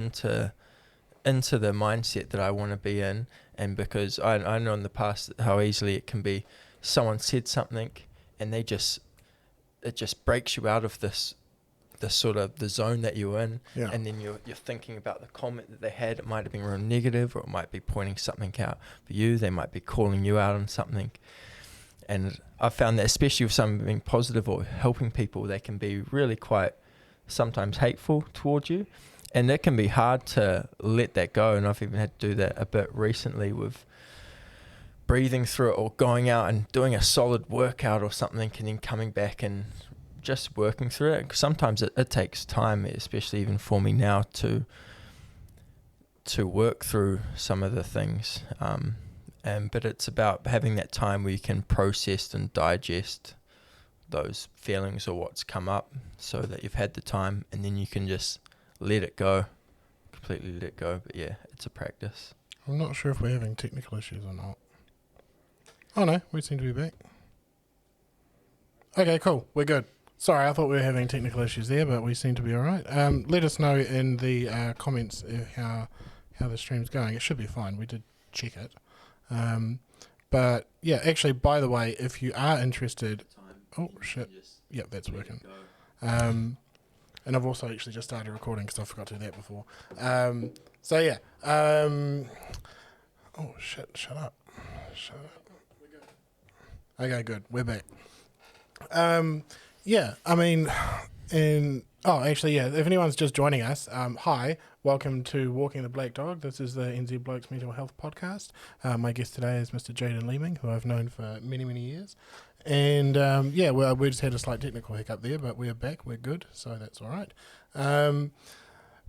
into the mindset that I want to be in, and because I know in the past how easily it can be. Someone said something, and it just breaks you out of this sort of the zone that you're in, and then you're thinking about the comment that they had. It might have been real negative, or it might be pointing something out for you. They might be calling you out on something, and I found that especially with something positive or helping people, they can be really quite sometimes hateful towards you. And it can be hard to let that go. And I've even had to do that a bit recently with breathing through it, or going out and doing a solid workout or something, and then coming back and just working through it. Sometimes it takes time, especially even for me now, to work through some of the things. But it's about having that time where you can process and digest those feelings or what's come up, so that you've had the time, and then you can just let it go, completely let it go. But yeah, it's a practice. I'm not sure if we're having technical issues or not. Oh no, we seem to be back. Okay, cool, we're good. Sorry, I thought we were having technical issues there, but we seem to be alright. Let us know in the comments how the stream's going. It should be fine, we did check it. But yeah, actually, by the way, if you are interested... Oh shit, yep, that's working. And I've also actually just started recording because I forgot to do that before. So yeah. Oh shit! Shut up. Okay, good. We're back. Yeah. I mean, actually, yeah. If anyone's just joining us, hi. Welcome to Walking the Black Dog. This is the NZ Blokes Mental Health Podcast. My guest today is Mr. Jaden Leeming, who I've known for many, many years. And we just had a slight technical hiccup there, but we're back, we're good, so that's all right.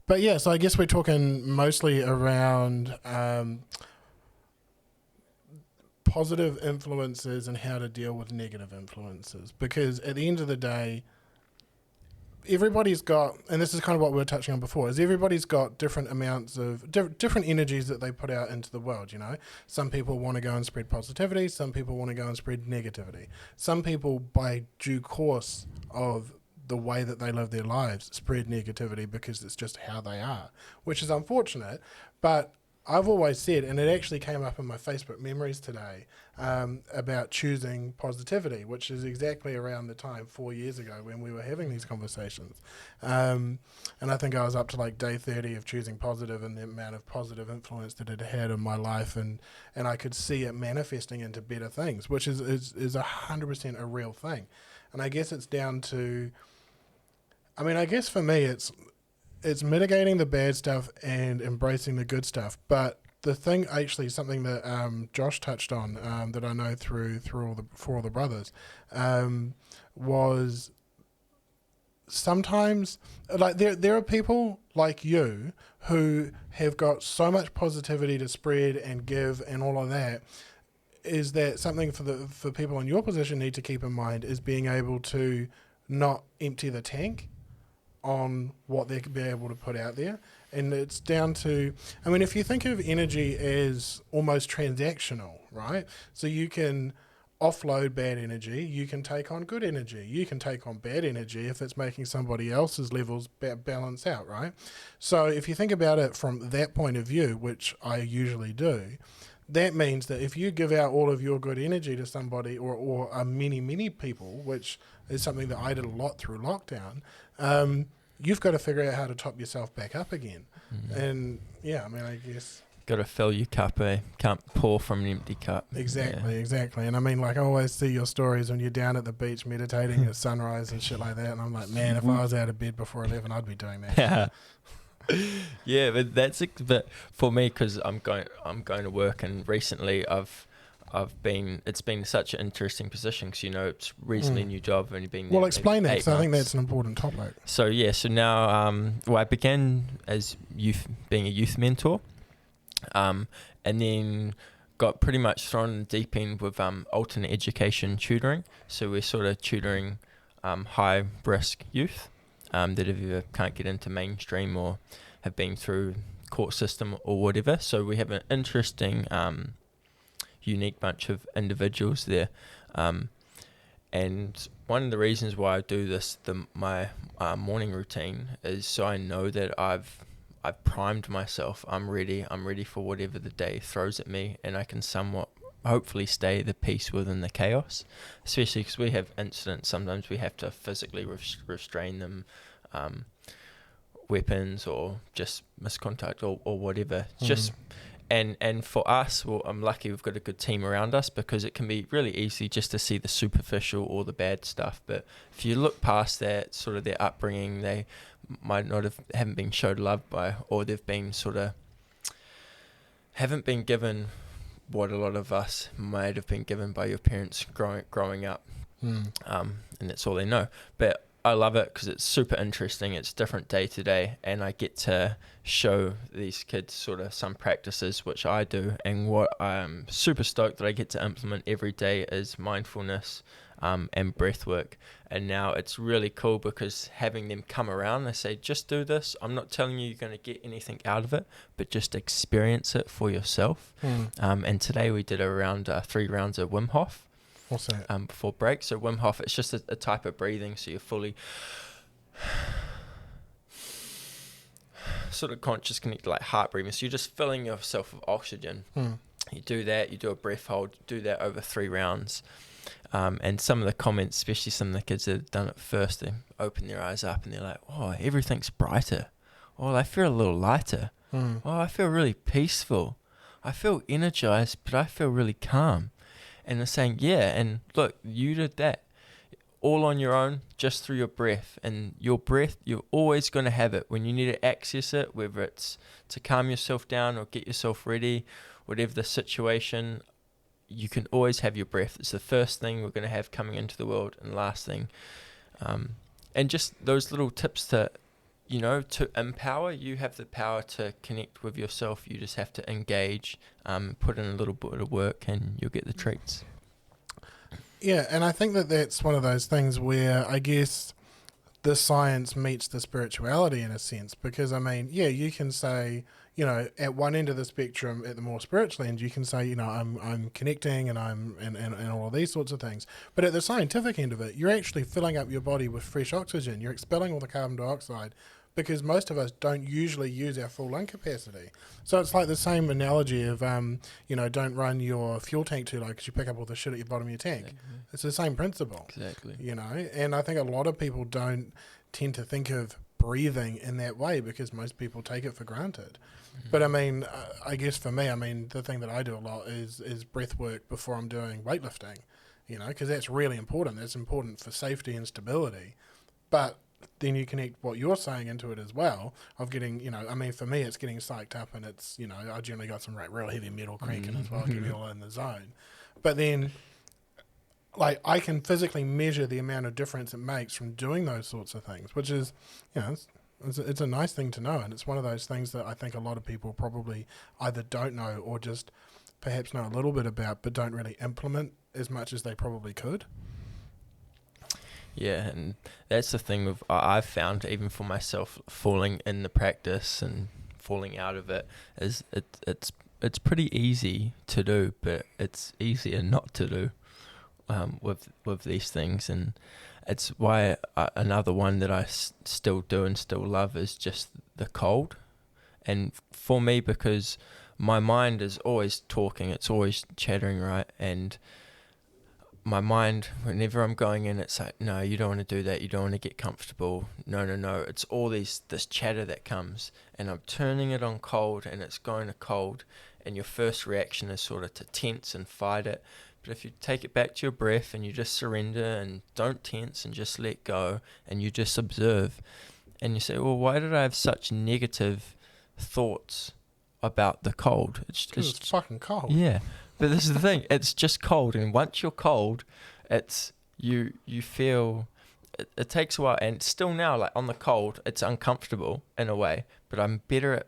But yeah, so I guess we're talking mostly around positive influences and how to deal with negative influences, because at the end of the day, everybody's got, and this is kind of what we were touching on before, is everybody's got different amounts of different energies that they put out into the world. Some people want to go and spread positivity, some people want to go and spread negativity, some people by due course of the way that they live their lives spread negativity because it's just how they are, which is unfortunate. But I've always said, and it actually came up in my Facebook memories today, about choosing positivity, which is exactly around the time 4 years ago when we were having these conversations. And I think I was up to like day 30 of choosing positive, and the amount of positive influence that it had in my life, and I could see it manifesting into better things, which is 100% a real thing. And I guess it's down to, I guess for me it's mitigating the bad stuff and embracing the good stuff. But the thing, actually, something that Josh touched on, that I know through all the brothers, was sometimes, like, there are people like you who have got so much positivity to spread and give and all of that. Is that something for people in your position need to keep in mind, is being able to not empty the tank on what they could be able to put out there. And it's down to, if you think of energy as almost transactional, right? So you can offload bad energy, you can take on good energy, you can take on bad energy if it's making somebody else's levels balance out, right? So if you think about it from that point of view, which I usually do, that means that if you give out all of your good energy to somebody or many people, which is something that I did a lot through lockdown, you've got to figure out how to top yourself back up again. Mm-hmm. And yeah, I guess... Got to fill your cup, Can't pour from an empty cup. Exactly. And I always see your stories when you're down at the beach meditating at sunrise and shit like that, and I'm like, man, if I was out of bed before 11, I'd be doing that. Yeah. Yeah, but that's but for me, because I'm going to work, and recently it's been such an interesting position, because it's recently a new job. I've only been there explain that, because I think that's an important topic. So now I began as being a youth mentor, and then got pretty much thrown in the deep end with alternate education tutoring. So we're sort of tutoring high risk youth that either can't get into mainstream or have been through court system or whatever. So we have an interesting unique bunch of individuals there, and one of the reasons why I do this, my morning routine, is so I know that I've primed myself. I'm ready for whatever the day throws at me, and I can somewhat hopefully stay the peace within the chaos, especially because we have incidents. Sometimes we have to physically restrain them, weapons or just misconduct or whatever. Just and for us, well, I'm lucky we've got a good team around us, because it can be really easy just to see the superficial or the bad stuff. But if you look past that, sort of their upbringing, they might not haven't been showed love by, or they've been sort of haven't been given what a lot of us might have been given by your parents growing up, and that's all they know. But I love it because it's super interesting. It's different day to day, and I get to show these kids sort of some practices which I do, and what I'm super stoked that I get to implement every day is mindfulness and breath work. And now it's really cool because having them come around, they say, just do this. I'm not telling you you're going to get anything out of it, but just experience it for yourself. And today we did around 3 rounds of Wim Hof. What's that? Before break. So Wim Hof, it's just a type of breathing, so you're fully sort of conscious, connected, like heart breathing. So you're just filling yourself with oxygen. You do that, you do a breath hold, do that over 3 rounds. And some of the comments, especially some of the kids that have done it first, they open their eyes up and they're like, oh, everything's brighter. Oh, I feel a little lighter. Oh, I feel really peaceful. I feel energized, but I feel really calm. And they're saying, yeah, and look, you did that all on your own, just through your breath. And your breath, you're always going to have it when you need to access it, whether it's to calm yourself down or get yourself ready, whatever the situation. You can always have your breath. It's the first thing we're going to have coming into the world, and last thing. And just those little tips to empower. You have the power to connect with yourself. You just have to engage, put in a little bit of work, and you'll get the treats. Yeah, and I think that that's one of those things where I guess the science meets the spirituality in a sense, because I mean, yeah, you can say, at one end of the spectrum, at the more spiritual end, you can say, I'm connecting and I'm and all of these sorts of things. But at the scientific end of it, you're actually filling up your body with fresh oxygen. You're expelling all the carbon dioxide, because most of us don't usually use our full lung capacity. So it's like the same analogy of, don't run your fuel tank too low because you pick up all the shit at your bottom of your tank. Exactly. It's the same principle. Exactly. And I think a lot of people don't tend to think of breathing in that way because most people take it for granted. But I mean, I guess for me, the thing that I do a lot is breath work before I'm doing weightlifting, because that's really important. That's important for safety and stability. But then you connect what you're saying into it as well, of getting, for me, it's getting psyched up, and it's, I generally got some real heavy metal cranking as well, get me all in the zone. But then, I can physically measure the amount of difference it makes from doing those sorts of things, which is, it's a nice thing to know. And it's one of those things that I think a lot of people probably either don't know or just perhaps know a little bit about, but don't really implement as much as they probably could. Yeah, and that's the thing I've found, even for myself, falling in the practice and falling out of it, is it's pretty easy to do, but it's easier not to do with these things. And it's why another one that I still do and still love is just the cold. And for me, because my mind is always talking, it's always chattering, right? And my mind, whenever I'm going in, it's like, no, you don't want to do that. You don't want to get comfortable. No. It's all this chatter that comes, and I'm turning it on cold, and it's going to cold, and your first reaction is sort of to tense and fight it. But if you take it back to your breath and you just surrender and don't tense and just let go, and you just observe, and you say, well, why did I have such negative thoughts about the cold? It's fucking cold. Yeah. But this is the thing, it's just cold, and once you're cold, it's you feel it takes a while, and still now, like on the cold, it's uncomfortable in a way, but I'm better at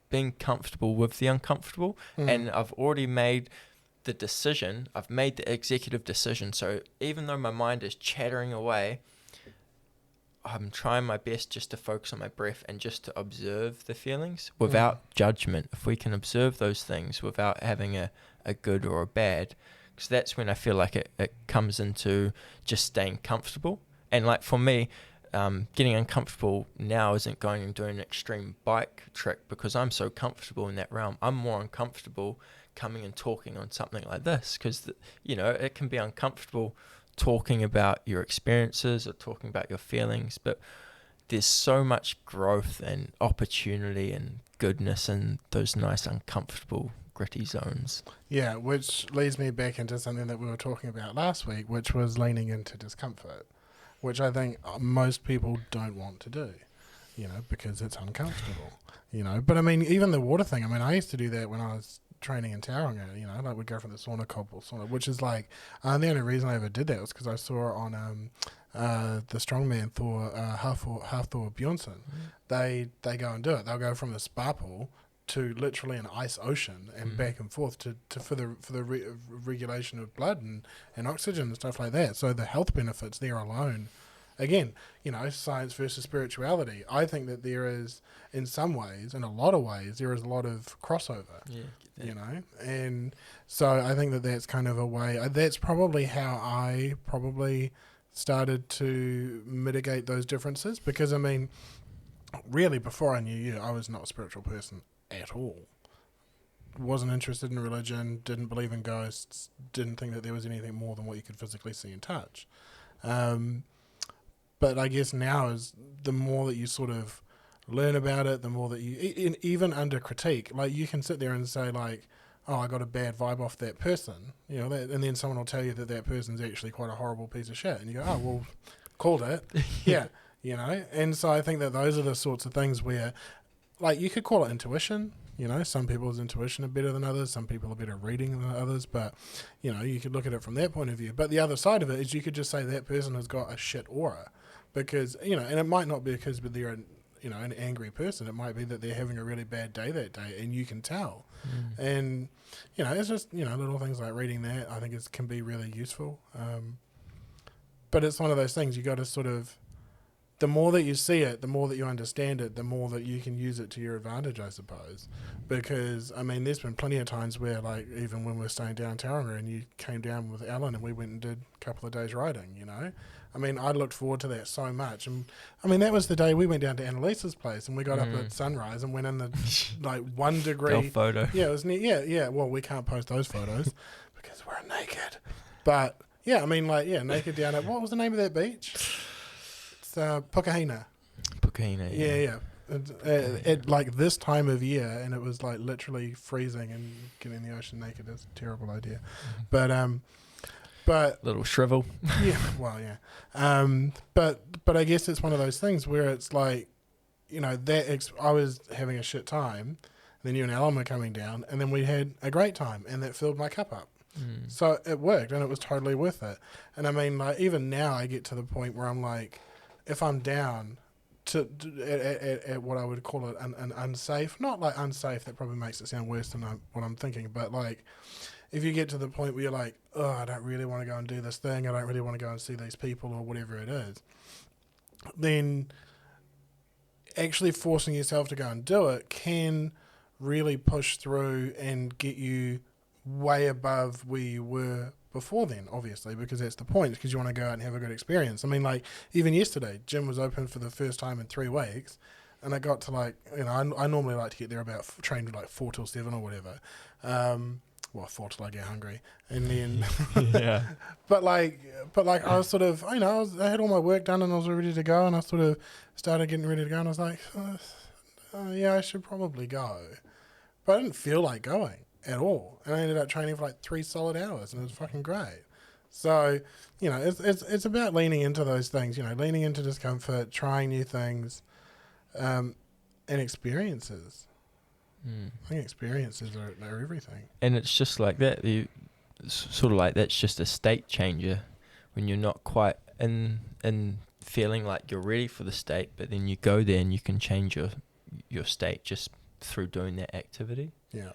being comfortable with the uncomfortable. And I've already made the decision, I've made the executive decision. So even though my mind is chattering away, I'm trying my best just to focus on my breath and just to observe the feelings without judgment. If we can observe those things without having a good or a bad, because that's when I feel like it comes into just staying comfortable. And like for me, getting uncomfortable now isn't going and doing an extreme bike trick because I'm so comfortable in that realm. I'm more uncomfortable coming and talking on something like this because, it can be uncomfortable talking about your experiences or talking about your feelings, but there's so much growth and opportunity and goodness in those nice, uncomfortable, gritty zones. Yeah, which leads me back into something that we were talking about last week, which was leaning into discomfort, which I think most people don't want to do, because it's uncomfortable, But I mean, even the water thing, I used to do that when I was training in Tauranga, like we'd go from the sauna sauna, which is like, the only reason I ever did that was because I saw it on the strongman Thor, half Thor Bjornsson. They go and do it. They'll go from the spa pool to literally an ice ocean and back and forth for the regulation of blood and oxygen and stuff like that. So the health benefits there alone, again, science versus spirituality. I think that there is, in some ways, in a lot of ways, there is a lot of crossover. Yeah, and so I think that that's kind of a way. That's probably how I started to mitigate those differences, because really before I knew you, I was not a spiritual person at all. Wasn't interested in religion, didn't believe in ghosts, didn't think that there was anything more than what you could physically see and touch. But I guess now is the more that you sort of learn about it, the more that you, even under critique, like you can sit there and say like, oh, I got a bad vibe off that person, and then someone will tell you that person's actually quite a horrible piece of shit, and you go, oh, well, called it. Yeah, and so I think that those are the sorts of things where, like, you could call it intuition. Some people's intuition are better than others. Some people are better at reading than others. But, you could look at it from that point of view. But the other side of it is you could just say that person has got a shit aura. Because, and it might not be because they're an angry person. It might be that they're having a really bad day that day, and you can tell. And, it's just, little things like reading that I think can be really useful. But it's one of those things you got to sort of, the more that you see it, the more that you understand it, the more that you can use it to your advantage, I suppose. Because, there's been plenty of times where, like, even when we're staying down Tauranga and you came down with Alan and we went and did a couple of days riding, I looked forward to that so much. And, that was the day we went down to Annalisa's place and we got up at sunrise and went in the, 1 degree. Girl photo. Yeah, it was neat. Yeah. Well, we can't post those photos because we're naked. But, yeah, naked down at, what was the name of that beach? Pukahina. Yeah. At like this time of year, and it was like literally freezing, and getting in the ocean naked is a terrible idea. But little shrivel. Yeah, well, yeah. But I guess it's one of those things where it's like, I was having a shit time, and then you and Alan were coming down, and then we had a great time, and that filled my cup up. So it worked, and it was totally worth it. And even now I get to the point where I'm like, if I'm down at what I would call it an unsafe, not like unsafe, that probably makes it sound worse than what I'm thinking, but like if you get to the point where you're like, oh, I don't really want to go and do this thing, I don't really want to go and see these people or whatever it is, then actually forcing yourself to go and do it can really push through and get you way above where you were before then, obviously, because that's the point, because you want to go out and have a good experience. Even yesterday, gym was open for the first time in 3 weeks, and I got to I normally like to get there about, train like 4 till 7 or whatever. 4 till I get hungry, and then Yeah. but I was sort of, I had all my work done and I was ready to go, and I sort of started getting ready to go, and I was like, yeah, I should probably go, but I didn't feel like going at all, and I ended up training for like 3 solid hours, and it was fucking great. So it's about leaning into those things, leaning into discomfort, trying new things, and experiences. I think experiences are everything. And it's just like that. Sort of like that's just a state changer when you're not quite in feeling like you're ready for the state, but then you go there and you can change your state just through doing that activity. Yeah.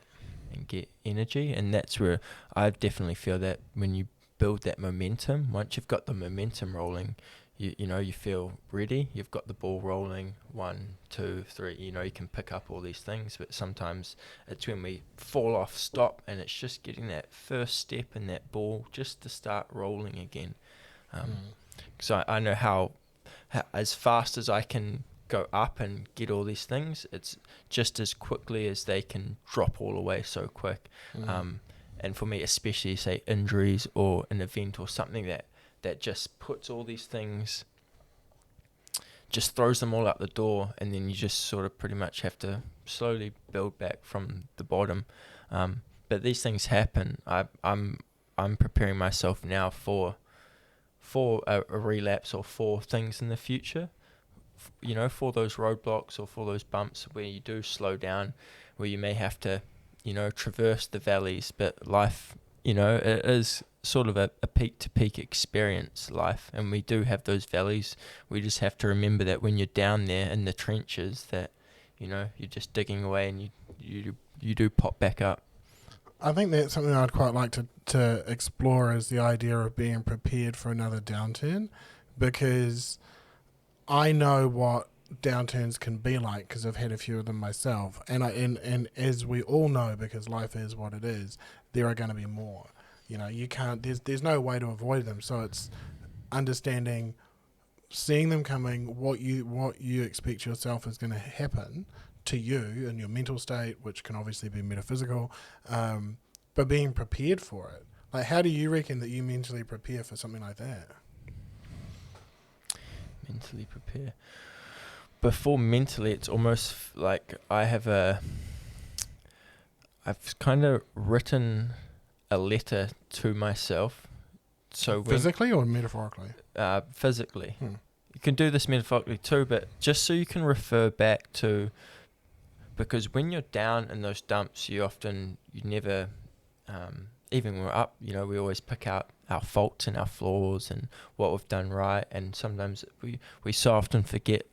And get energy, and that's where I definitely feel that when you build that momentum, once you've got the momentum rolling, you feel ready, you've got the ball rolling, 1, 2, 3, you can pick up all these things, but sometimes it's when we fall off, stop, and it's just getting that first step in that ball just to start rolling again. So I know how as fast as I can go up and get all these things, it's just as quickly as they can drop all away so quick. And for me, especially, say, injuries or an event or something that just puts all these things, just throws them all out the door, and then you just sort of pretty much have to slowly build back from the bottom. But these things happen. I'm preparing myself now for a relapse or for things in the future, for those roadblocks or for those bumps where you do slow down, where you may have to, traverse the valleys. But life, it is sort of a peak-to-peak experience, life, and we do have those valleys. We just have to remember that when you're down there in the trenches, that, you're just digging away, and you do pop back up. I think that's something I'd quite like to explore, is the idea of being prepared for another downturn, because I know what downturns can be like because I've had a few of them myself, and as we all know, because life is what it is, there are going to be more. You can't. There's no way to avoid them. So it's understanding, seeing them coming, what you expect yourself is going to happen to you in your mental state, which can obviously be metaphysical, but being prepared for it. Like, how do you reckon that you mentally prepare for something like that? Mentally prepare. Before mentally, it's almost like I've kind of written a letter to myself. So physically or metaphorically? Physically. You can do this metaphorically too, but just so you can refer back to, because when you're down in those dumps, you never, even when we're up, we always pick out our faults and our flaws and what we've done right, and sometimes we so often forget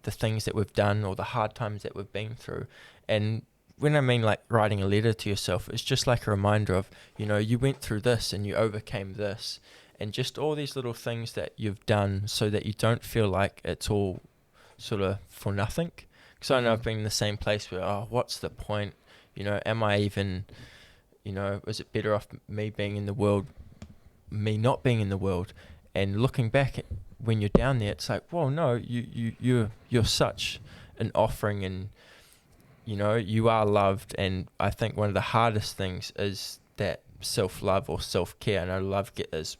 the things that we've done or the hard times that we've been through. And when I mean like writing a letter to yourself, it's just like a reminder of, you went through this and you overcame this, and just all these little things that you've done so that you don't feel like it's all sort of for nothing. Because I know I've been in the same place where, what's the point? Am I even, is it better off me being in the world, me not being in the world? And looking back when you're down there, it's like, well, no, you're such an offering, and you are loved. And I think one of the hardest things is that self-love or self-care. And I love is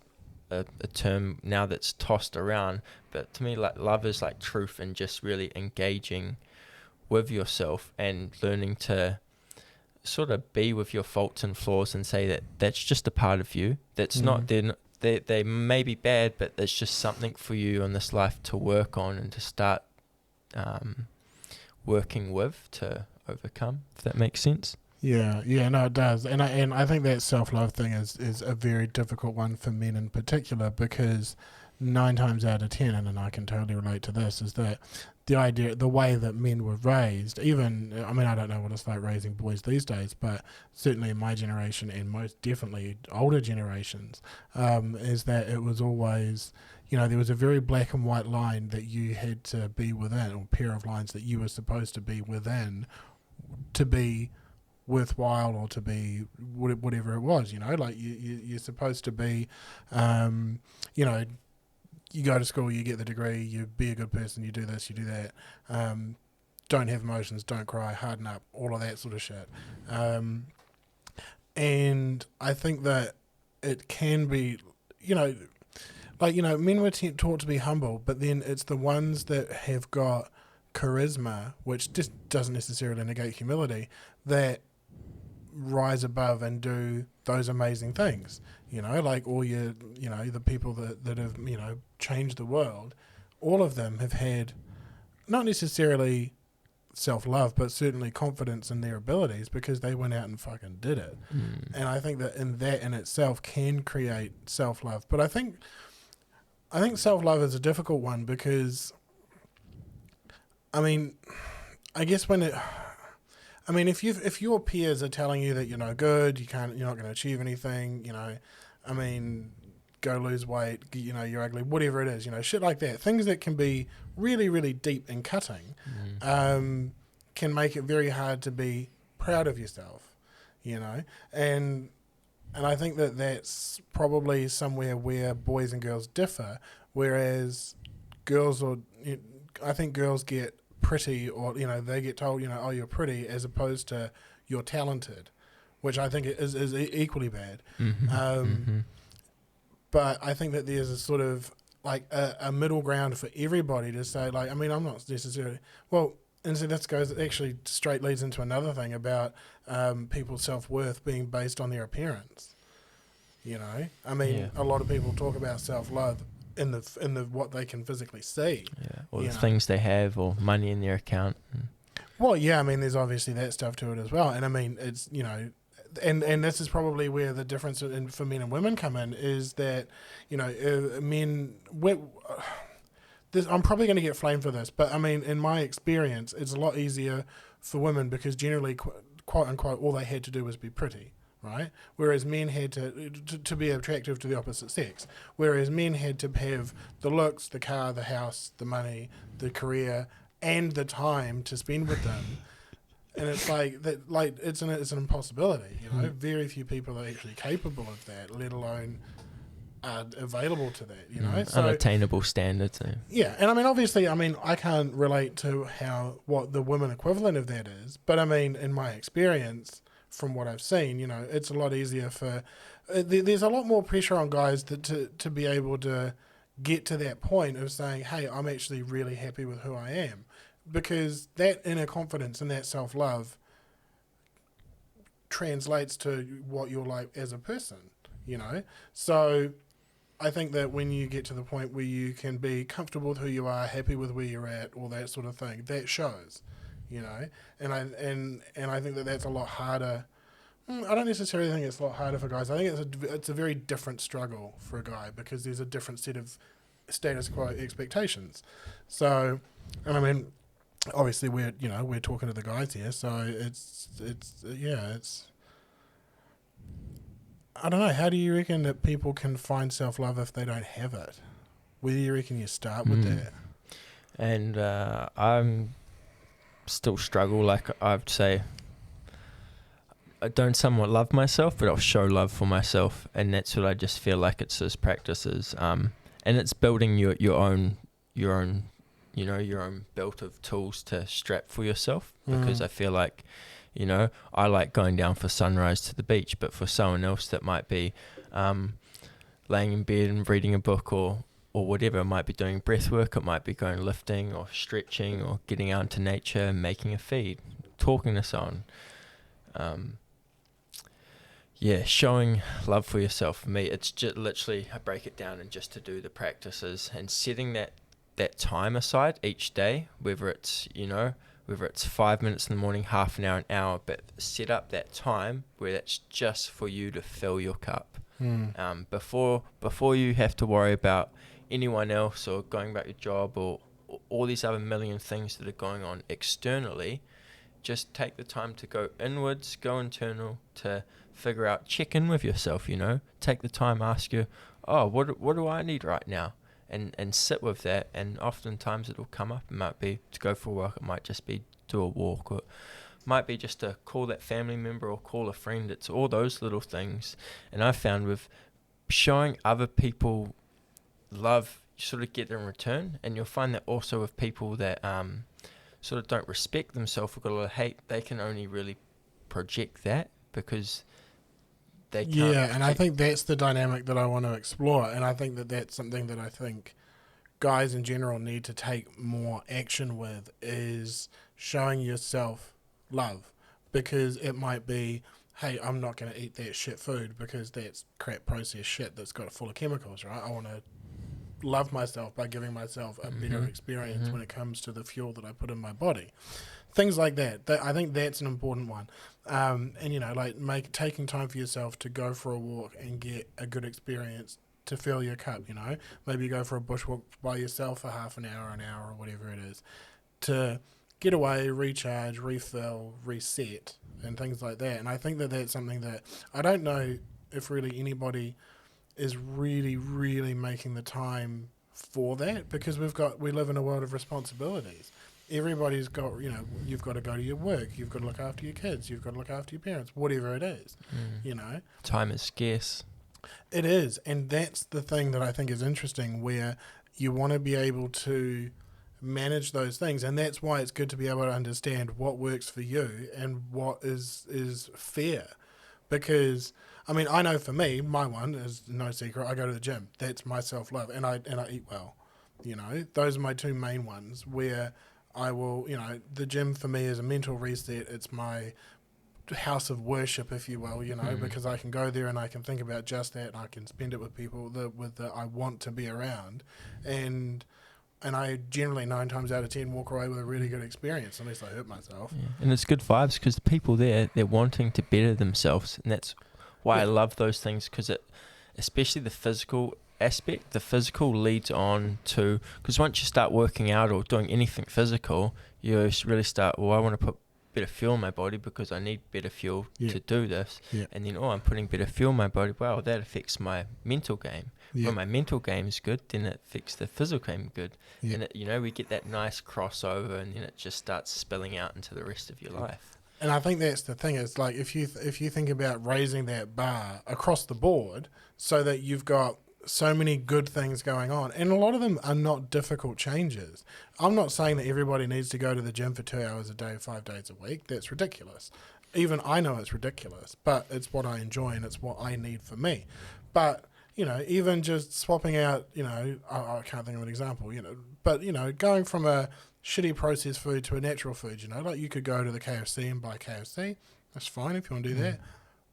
a term now that's tossed around, but to me, like, love is like truth, and just really engaging with yourself and learning to sort of be with your faults and flaws and say that that's just a part of you. That's not, they may be bad, but it's just something for you in this life to work on and to start working with to overcome, if that makes sense. Yeah, no, it does. And I think that self-love thing is a very difficult one for men in particular, because 9 times out of 10, and I can totally relate to this, is that the way that men were raised, even, I don't know what it's like raising boys these days, but certainly in my generation and most definitely older generations, is that it was always, there was a very black and white line that you had to be within, or pair of lines that you were supposed to be within to be worthwhile, or to be whatever it was, like you're supposed to be, you go to school, you get the degree, you be a good person, you do this, you do that, don't have emotions, don't cry, harden up, all of that sort of shit. And I think that it can be, men were taught to be humble, but then it's the ones that have got charisma, which just doesn't necessarily negate humility, that rise above and do those amazing things. Like all your, the people that have, changed the world, all of them have had not necessarily self-love, but certainly confidence in their abilities, because they went out and fucking did it. And I think that in itself can create self-love. But I think self-love is a difficult one, because I guess if your peers are telling you that you're no good, you're not going to achieve anything, go lose weight, you're ugly, whatever it is, shit like that, things that can be really, really deep and cutting, can make it very hard to be proud of yourself, and I think that that's probably somewhere where boys and girls differ, whereas I think girls get pretty, or they get told, oh, you're pretty, as opposed to you're talented, which I think is equally bad. But I think that there's a sort of like a middle ground for everybody to say, like, I mean, I'm not necessarily and so that goes actually straight leads into another thing about people's self-worth being based on their appearance. I mean, a lot of people talk about self-love in the what they can physically see, or the things they have, or money in their account. Well, yeah, I mean, there's obviously that stuff to it as well, and I mean, it's and this is probably where the difference for men and women come in, is that men. I'm probably going to get flamed for this, but I mean, in my experience, it's a lot easier for women because generally, quote unquote, all they had to do was be pretty, right? Whereas men had to be attractive to the opposite sex. Whereas men had to have the looks, the car, the house, the money, the career, and the time to spend with them. And it's like that. Like it's an impossibility. Very few people are actually capable of that, let alone available to that, so, unattainable standards. Yeah, and I mean, obviously, I can't relate to what the women equivalent of that is, but I mean, in my experience, from what I've seen, it's a lot easier for. There's a lot more pressure on guys to be able to get to that point of saying, "Hey, I'm actually really happy with who I am," because that inner confidence and that self-love translates to what you're like as a person, So I think that when you get to the point where you can be comfortable with who you are, happy with where you're at, all that sort of thing, that shows, and I think that that's a lot harder. I don't necessarily think it's a lot harder for guys. I think it's a very different struggle for a guy because there's a different set of status quo expectations. So, and I mean, obviously we're talking to the guys here, so it's I don't know. How do you reckon that people can find self-love if they don't have it? Where do you reckon you start with that? And I'm still struggle. Like I'd say, I don't somewhat love myself, but I'll show love for myself, and that's what I just feel like it's those practices. And it's building your own belt of tools to strap for yourself, because I feel like. I like going down for sunrise to the beach, but for someone else that might be laying in bed and reading a book or whatever. It might be doing breath work, it might be going lifting or stretching or getting out into nature and making a feed, talking to someone. Showing love for yourself. For me, it's just literally, I break it down and just to do the practices and setting that time aside each day, whether it's 5 minutes in the morning, half an hour, but set up that time where that's just for you to fill your cup. Before you have to worry about anyone else or going about your job or all these other million things that are going on externally, just take the time to go inwards, go internal, to figure out, check in with yourself, take the time, ask you, what do I need right now? And sit with that, and oftentimes it'll come up. It might be to go for a walk, it might just be do a walk, or it might be just to call that family member or call a friend. It's all those little things. And I found with showing other people love, you sort of get in return, and you'll find that also with people that sort of don't respect themselves or got a lot of hate, they can only really project that because they can't. Yeah, and I think that's the dynamic that I want to explore, and I think that that's something that I think guys in general need to take more action with, is showing yourself love, because it might be, hey, I'm not going to eat that shit food because that's crap processed shit that's got full of chemicals, right? I want to love myself by giving myself a better experience when it comes to the fuel that I put in my body. Things like that. I think that's an important one. And taking time for yourself to go for a walk and get a good experience to fill your cup, maybe go for a bushwalk by yourself for half an hour, or whatever it is, to get away, recharge, refill, reset, and things like that. And I think that that's something that I don't know if really anybody is really, really making the time for that, because we live in a world of responsibilities. Everybody's got, you've got to go to your work, you've got to look after your kids, you've got to look after your parents, whatever it is, Time is scarce. It is, and that's the thing that I think is interesting, where, you want to be able to manage those things, and that's why it's good to be able to understand what works for you and what is fair. Because I mean, I know for me, my one is no secret. I go to the gym. That's my self-love, and I eat well. You know, those are my two main ones where I will, you know, the gym for me is a mental reset. It's my house of worship, if you will, you know, because I can go there and I can think about just that, and I can spend it with people that I want to be around, and I generally 9 times out of 10 walk away with a really good experience, unless I hurt myself. Yeah. And it's good vibes because the people there, they're wanting to better themselves, and that's why I love those things, because it, especially the physical aspect, the physical leads on to, because once you start working out or doing anything physical, you really start, well, I want to put better fuel in my body because I need better fuel to do this. And then, I'm putting better fuel in my body. Well, that affects my mental game. When my mental game is good, then it affects the physical game good. And it, you know, we get that nice crossover, and then it just starts spilling out into the rest of your life. And I think that's the thing. It's like if you think about raising that bar across the board, so that you've got so many good things going on, and a lot of them are not difficult changes. I'm not saying that everybody needs to go to the gym for 2 hours a day, 5 days a week. That's ridiculous. Even I know it's ridiculous, but it's what I enjoy and it's what I need for me. But, you know, even just swapping out, you know, I can't think of an example, you know, but, you know, going from a shitty processed food to a natural food, you know, like you could go to the KFC and buy KFC. That's fine if you want to do that.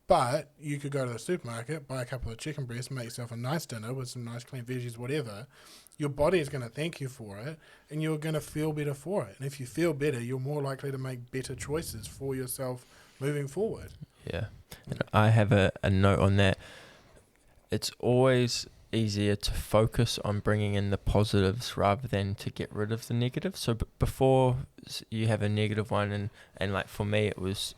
But you could go to the supermarket, buy a couple of chicken breasts, make yourself a nice dinner with some nice clean veggies, whatever. Your body is going to thank you for it, and you're going to feel better for it. And if you feel better, you're more likely to make better choices for yourself moving forward. Yeah. And I have a note on that. It's always easier to focus on bringing in the positives rather than to get rid of the negatives. So before you have a negative one, and like for me it was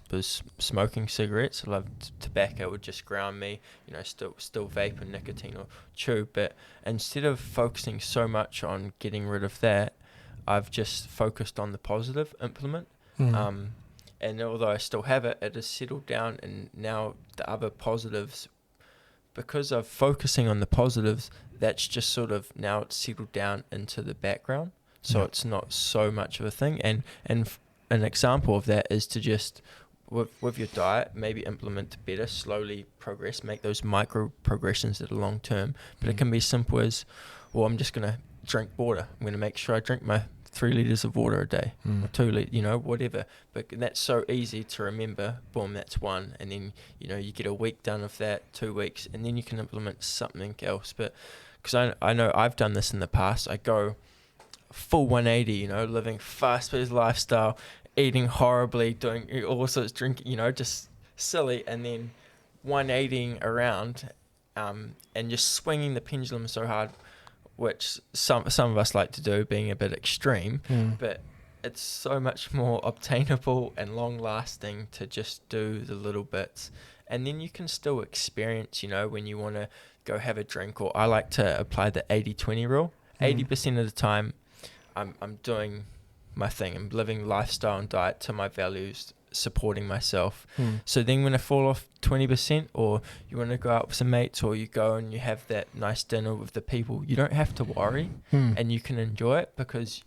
smoking cigarettes. I loved tobacco, it would just ground me, you know, still vape and nicotine or chew. But instead of focusing so much on getting rid of that, I've just focused on the positive implement. And although I still have it, it has settled down, and now the other positives, because of focusing on the positives, that's just sort of, now it's settled down into the background. So it's not so much of a thing. And an example of that is to just, with your diet, maybe implement better, slowly progress, make those micro progressions that are long term. But it can be simple as, well, I'm just going to drink water. I'm going to make sure I drink my 3 litres of water a day, or 2 litres, you know, whatever. But that's so easy to remember. Boom, that's one. And then, you know, you get a week done of that, 2 weeks, and then you can implement something else. But because I know I've done this in the past, I go full 180, you know, living fast-paced lifestyle, eating horribly, doing all sorts, drinking, you know, just silly, and then 180ing around, and just swinging the pendulum so hard, which some of us like to do, being a bit extreme, but it's so much more obtainable and long-lasting to just do the little bits. And then you can still experience, you know, when you want to go have a drink, or I like to apply the 80-20 rule. 80% of the time, I'm doing my thing. I'm living lifestyle and diet to my values, supporting myself. So then when I fall off 20%, or you want to go out with some mates, or you go and you have that nice dinner with the people, you don't have to worry, and you can enjoy it, because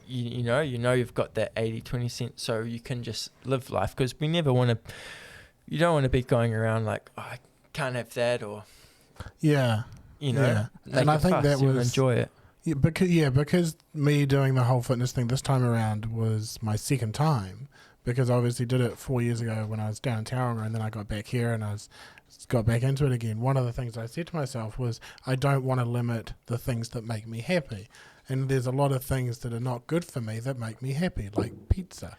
you know you've got that 80-20 so you can just live life. Because you don't want to be going around like, oh, I can't have that, or you know, and I think that was, enjoy it. Because me doing the whole fitness thing this time around was my second time, because I obviously did it 4 years ago when I was down in Tauranga, and then I got back here and I got back into it again. One of the things I said to myself was, I don't want to limit the things that make me happy. And there's a lot of things that are not good for me that make me happy, like pizza.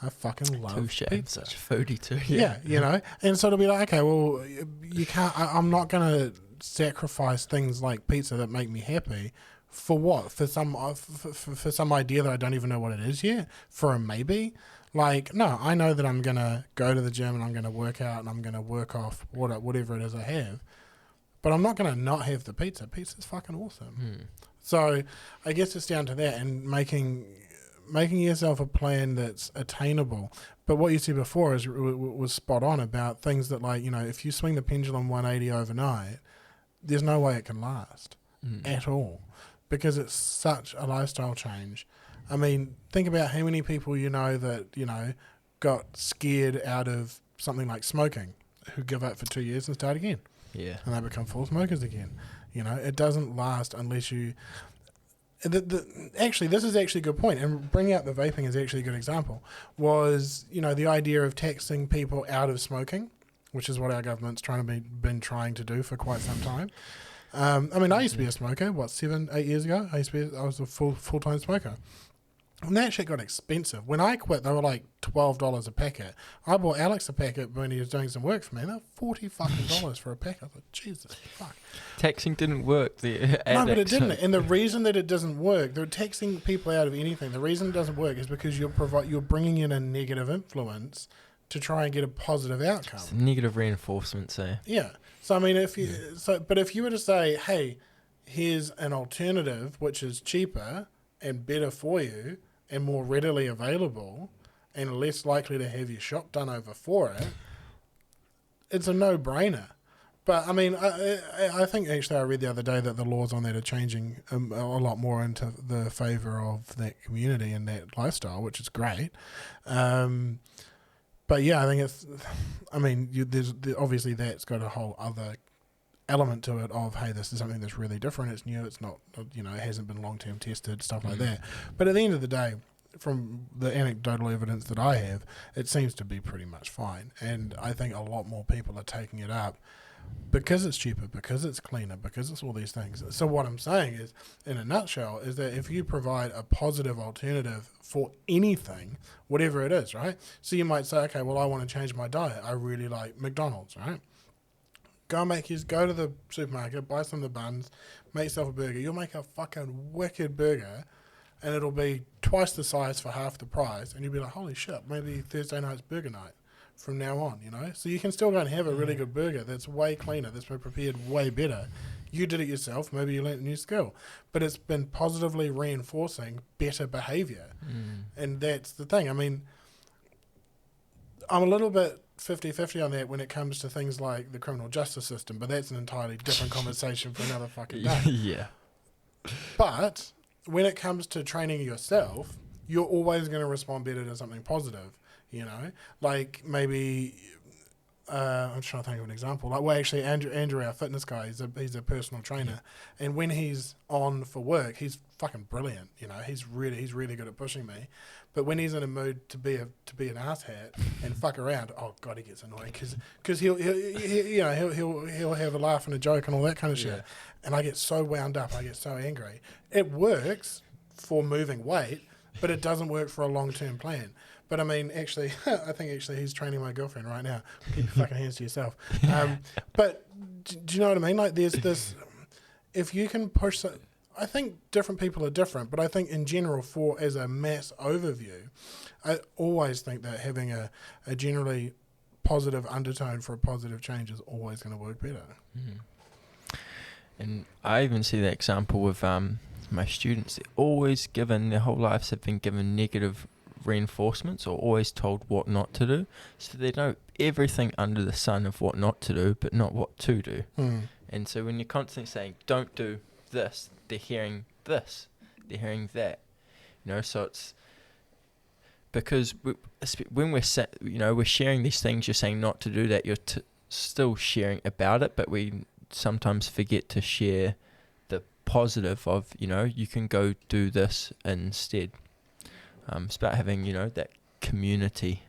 I fucking love pizza. Such a foodie too. Yeah, you know. And so it'll be like, okay, well, you can't, I'm not going to sacrifice things like pizza that make me happy. For what? For some idea that I don't even know what it is yet? For a maybe? Like, no, I know that I'm going to go to the gym and I'm going to work out and I'm going to work off whatever it is I have. But I'm not going to not have the pizza. Pizza's fucking awesome. So I guess it's down to that, and making yourself a plan that's attainable. But what you said before was spot on about things that, like, you know, if you swing the pendulum 180 overnight, there's no way it can last at all. because it's such a lifestyle change. I mean, think about how many people that, got scared out of something like smoking, who give up for 2 years and start again. Yeah. And they become full smokers again. It doesn't last unless you... Actually, this is actually a good point, and bringing up the vaping is actually a good example, was, the idea of taxing people out of smoking, which is what our government's been trying to do for quite some time. I used to be a smoker, 7-8 years ago? I was a full-time smoker. And that shit got expensive. When I quit, they were like $12 a packet. I bought Alex a packet when he was doing some work for me. They were $40 fucking for a packet. I thought, Jesus fuck. Taxing didn't work. No, but it didn't. And the reason that it doesn't work, they're taxing people out of anything. The reason it doesn't work is because you're bringing in a negative influence to try and get a positive outcome. It's negative reinforcement, say. Yeah. So I mean, if you were to say, hey, here's an alternative which is cheaper and better for you and more readily available and less likely to have your shop done over for it, it's a no-brainer. But I mean, I think actually I read the other day that the laws on that are changing a lot more into the favour of that community and that lifestyle, which is great. But yeah, I think obviously that's got a whole other element to it of, hey, this is something that's really different, it's new, it's not, it hasn't been long-term tested, stuff like that. But at the end of the day, from the anecdotal evidence that I have, it seems to be pretty much fine. And I think a lot more people are taking it up because it's cheaper, because it's cleaner, because it's all these things. So what I'm saying is, in a nutshell, is that if you provide a positive alternative for anything, whatever it is, right? So you might say, okay, well, I want to change my diet. I really like McDonald's, right? Go to the supermarket, buy some of the buns, make yourself a burger. You'll make a fucking wicked burger, and it'll be twice the size for half the price, and you'll be like, holy shit, maybe Thursday night's burger night from now on, So you can still go and have a really good burger that's way cleaner, that's been prepared way better. You did it yourself, maybe you learnt a new skill, but it's been positively reinforcing better behaviour. And that's the thing. I mean, I'm a little bit 50-50 on that when it comes to things like the criminal justice system, but that's an entirely different conversation for another fucking day. Yeah. But when it comes to training yourself, you're always going to respond better to something positive, Like maybe, I'm trying to think of an example. Like, well, actually, Andrew, our fitness guy, he's a personal trainer, and when he's on for work, he's fucking brilliant. He's really good at pushing me. But when he's in a mood to be an asshat and fuck around, oh god, he gets annoying because he'll have a laugh and a joke and all that kind of shit, and I get so wound up, I get so angry. It works for moving weight, but it doesn't work for a long-term plan. But I mean, actually, I think he's training my girlfriend right now. Keep your fucking hands to yourself. But do you know what I mean? Like, there's this, if you can push, I think different people are different, but I think in general, as a mass overview, I always think that having a generally positive undertone for a positive change is always going to work better. And I even see that example with my students. They're always given, their whole lives have been given negative reinforcements or always told what not to do. So they know everything under the sun of what not to do, but not what to do. And so when you're constantly saying, don't do this, they're hearing this, they're hearing that. So it's because when we're sharing these things, you're saying not to do that, you're still sharing about it, but we sometimes forget to share the positive of, you can go do this instead. It's about having, that community,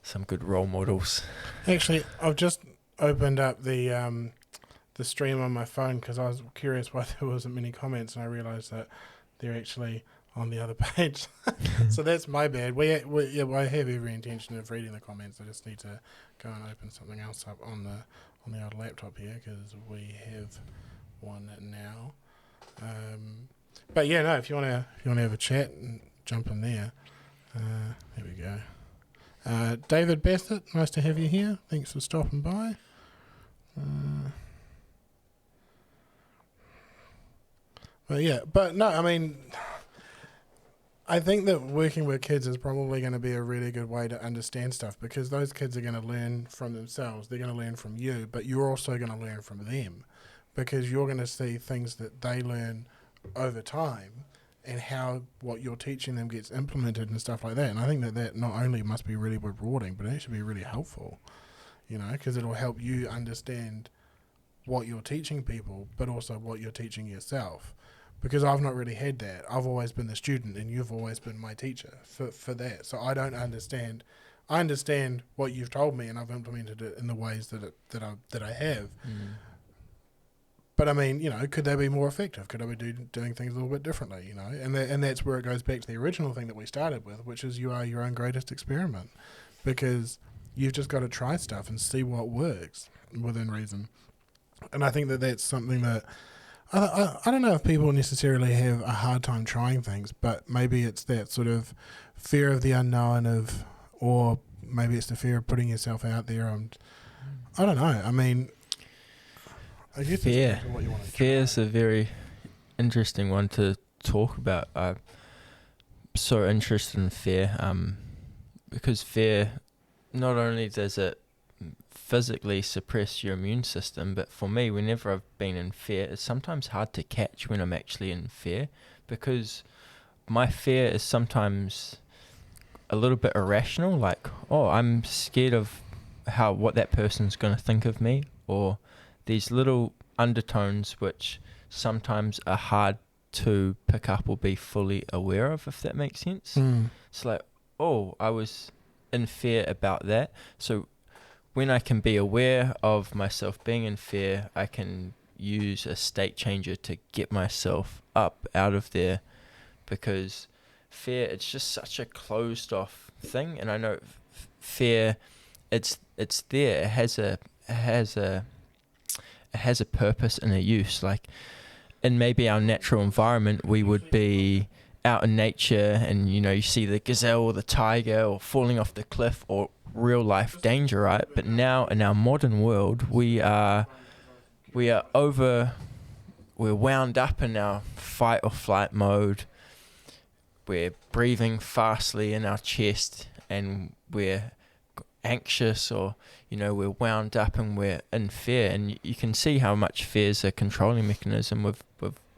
some good role models. Actually, I've just opened up the stream on my phone because I was curious why there wasn't many comments, and I realised that they're actually on the other page. So that's my bad. I have every intention of reading the comments. I just need to go and open something else up on the old laptop here because we have one now. But yeah, no. If you wanna have a chat and jump in there, there we go. David Bassett, nice to have you here. Thanks for stopping by. But no, I mean, I think that working with kids is probably going to be a really good way to understand stuff because those kids are going to learn from themselves. They're going to learn from you, but you're also going to learn from them, because you're going to see things that they learn over time and how what you're teaching them gets implemented and stuff like that. And I think that not only must be really rewarding, but it should be really helpful, because it'll help you understand what you're teaching people, but also what you're teaching yourself. Because I've not really had that. I've always been the student and you've always been my teacher for that. So I don't understand. I understand what you've told me and I've implemented it in the ways that I have. But I mean, could they be more effective? Could I be doing things a little bit differently, And that's where it goes back to the original thing that we started with, which is you are your own greatest experiment. Because you've just got to try stuff and see what works within reason. And I think that's something that I don't know if people necessarily have a hard time trying things, but maybe it's that sort of fear of the unknown or maybe it's the fear of putting yourself out there. And I don't know. I mean, I guess fear. It's what you want to Fear is a very interesting one to talk about. I'm so interested in fear, because fear, not only does it physically suppress your immune system, but for me, whenever I've been in fear, it's sometimes hard to catch when I'm actually in fear, because my fear is sometimes a little bit irrational, like, oh, I'm scared of what that person's going to think of me, or these little undertones which sometimes are hard to pick up or be fully aware of, if that makes sense. It's like, oh, I was in fear about that. So when I can be aware of myself being in fear, I can use a state changer to get myself up out of there, because fear, it's just such a closed off thing. And I know fear, it's there. It has a purpose and a use. Like in maybe our natural environment, we would be out in nature and, you see the gazelle or the tiger or falling off the cliff or real life danger, right? But now in our modern world, we're wound up in our fight or flight mode. We're breathing fastly in our chest and we're anxious, or we're wound up and we're in fear. And you can see how much fear is a controlling mechanism with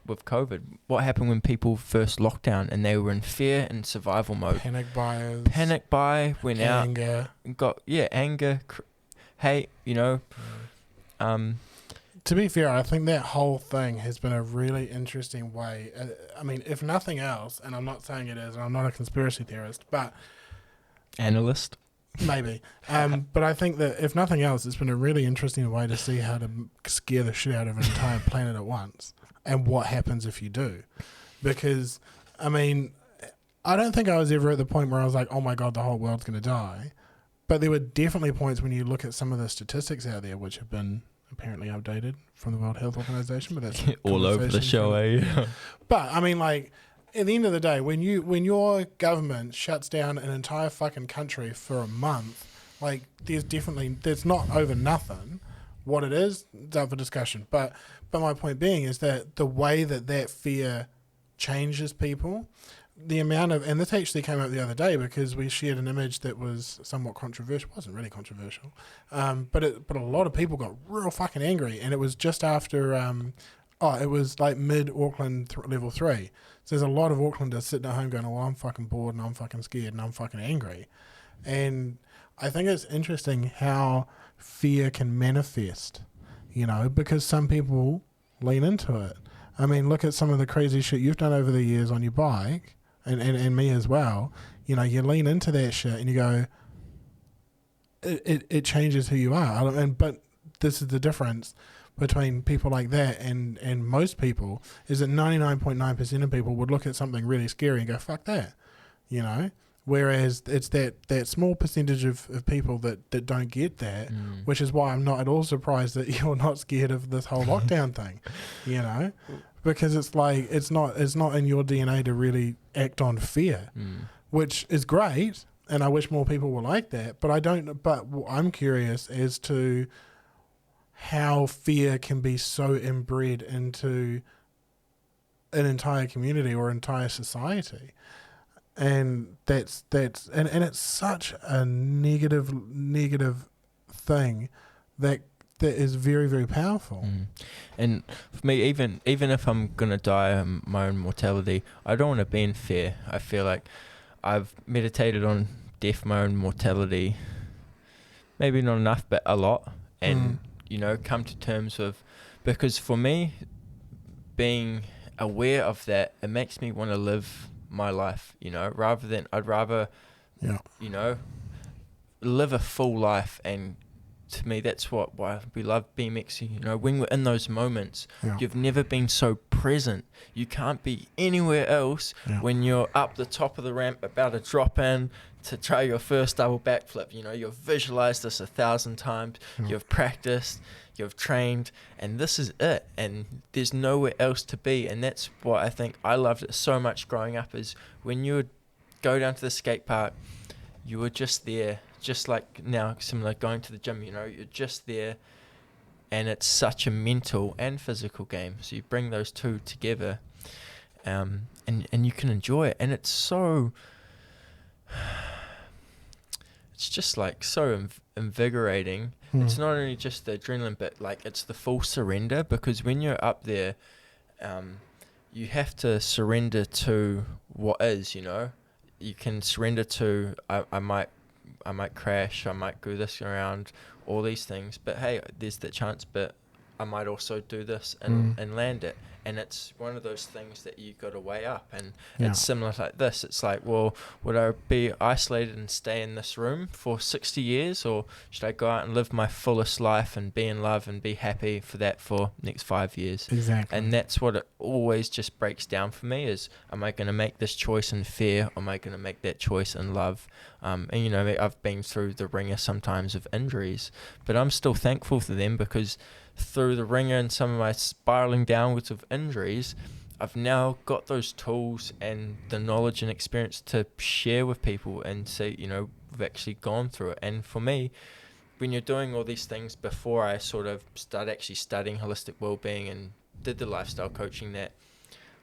COVID. What happened when people first locked down and they were in fear and survival mode? Panic buy, went anger. out, got anger, hate. To be fair, I think that whole thing has been a really interesting way. I mean, if nothing else, and I'm not saying it is, and I'm not a conspiracy theorist, but analyst. Maybe. But I think that if nothing else, it's been a really interesting way to see how to scare the shit out of an entire planet at once and what happens if you do. Because, I mean, I don't think I was ever at the point where I was like, oh my God, the whole world's going to die. But there were definitely points when you look at some of the statistics out there, which have been apparently updated from the World Health Organization. But that's all over the show, eh? But, I mean, like, at the end of the day, when your government shuts down an entire fucking country for a month, like there's not over nothing. What it is, it's up for discussion. But my point being is that the way that fear changes people, the amount of, and this actually came up the other day because we shared an image that was somewhat controversial. It wasn't really controversial, but a lot of people got real fucking angry, and it was just after, it was like mid Auckland level 3. So there's a lot of Aucklanders sitting at home going, oh, I'm fucking bored and I'm fucking scared and I'm fucking angry. And I think it's interesting how fear can manifest, because some people lean into it. I mean, look at some of the crazy shit you've done over the years on your bike, and me as well. You lean into that shit and you go, it changes who you are. But this is the difference between people like that and most people, is that 99.9% of people would look at something really scary and go, fuck that, whereas it's that small percentage of people that don't get that, which is why I'm not at all surprised that you're not scared of this whole lockdown thing, because it's like it's not in your DNA to really act on fear, which is great, and I wish more people were like that, but I'm curious as to how fear can be so inbred into an entire community or entire society. And that's and it's such a negative thing that that is very, very powerful. And for me, even if I'm gonna die my own mortality, I don't want to be in fear. I feel like I've meditated on death, my own mortality, maybe not enough, but a lot, and come to terms with, because for me, being aware of that, it makes me want to live my life, I'd rather live a full life. And to me, that's why we love BMX. When we're in those moments, you've never been so present. You can't be anywhere else when you're up the top of the ramp about to drop in to try your first double backflip. You've visualized this 1,000 times. You've practiced, you've trained, and this is it. And there's nowhere else to be. And that's what I think I loved it so much growing up, is when you would go down to the skate park, you were just there. Just like now, similar going to the gym, you're just there, and it's such a mental and physical game. So you bring those two together, and you can enjoy it. And it's so, it's just like so invigorating. It's not only just the adrenaline, but like it's the full surrender, because when you're up there, you have to surrender to what is. You can surrender to I might crash, I might go this around, all these things, but hey, there's that chance, but I might also do this and land it. And it's one of those things that you got to weigh up. And it's similar like this. It's like, well, would I be isolated and stay in this room for 60 years, or should I go out and live my fullest life and be in love and be happy for that for next 5 years? Exactly. And that's what it always just breaks down for me, is, am I going to make this choice in fear, or am I going to make that choice in love? And I've been through the ringer sometimes of injuries, but I'm still thankful for them, because through the ringer and some of my spiraling downwards of injuries, I've now got those tools and the knowledge and experience to share with people and say, we've actually gone through it. And for me, when you're doing all these things, before I sort of started actually studying holistic wellbeing and did the lifestyle coaching, that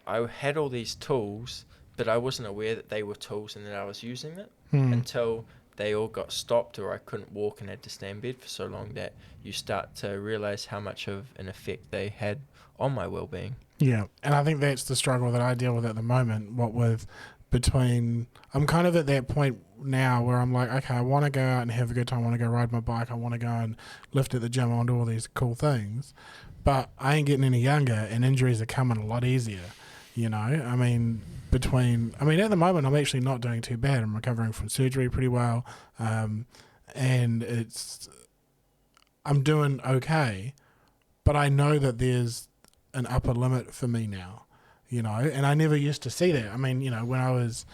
I had all these tools, but I wasn't aware that they were tools and that I was using it until they all got stopped, or I couldn't walk and had to stay in bed for so long, that you start to realize how much of an effect they had on my well-being. Yeah, and I think that's the struggle that I deal with at the moment. I'm kind of at that point now where I'm like, okay, I want to go out and have a good time. I want to go ride my bike. I want to go and lift at the gym. I want to do all these cool things. But I ain't getting any younger, and injuries are coming a lot easier. At the moment, I'm actually not doing too bad. I'm recovering from surgery pretty well, and I'm doing okay, but I know that there's an upper limit for me now, and I never used to see that. When I was,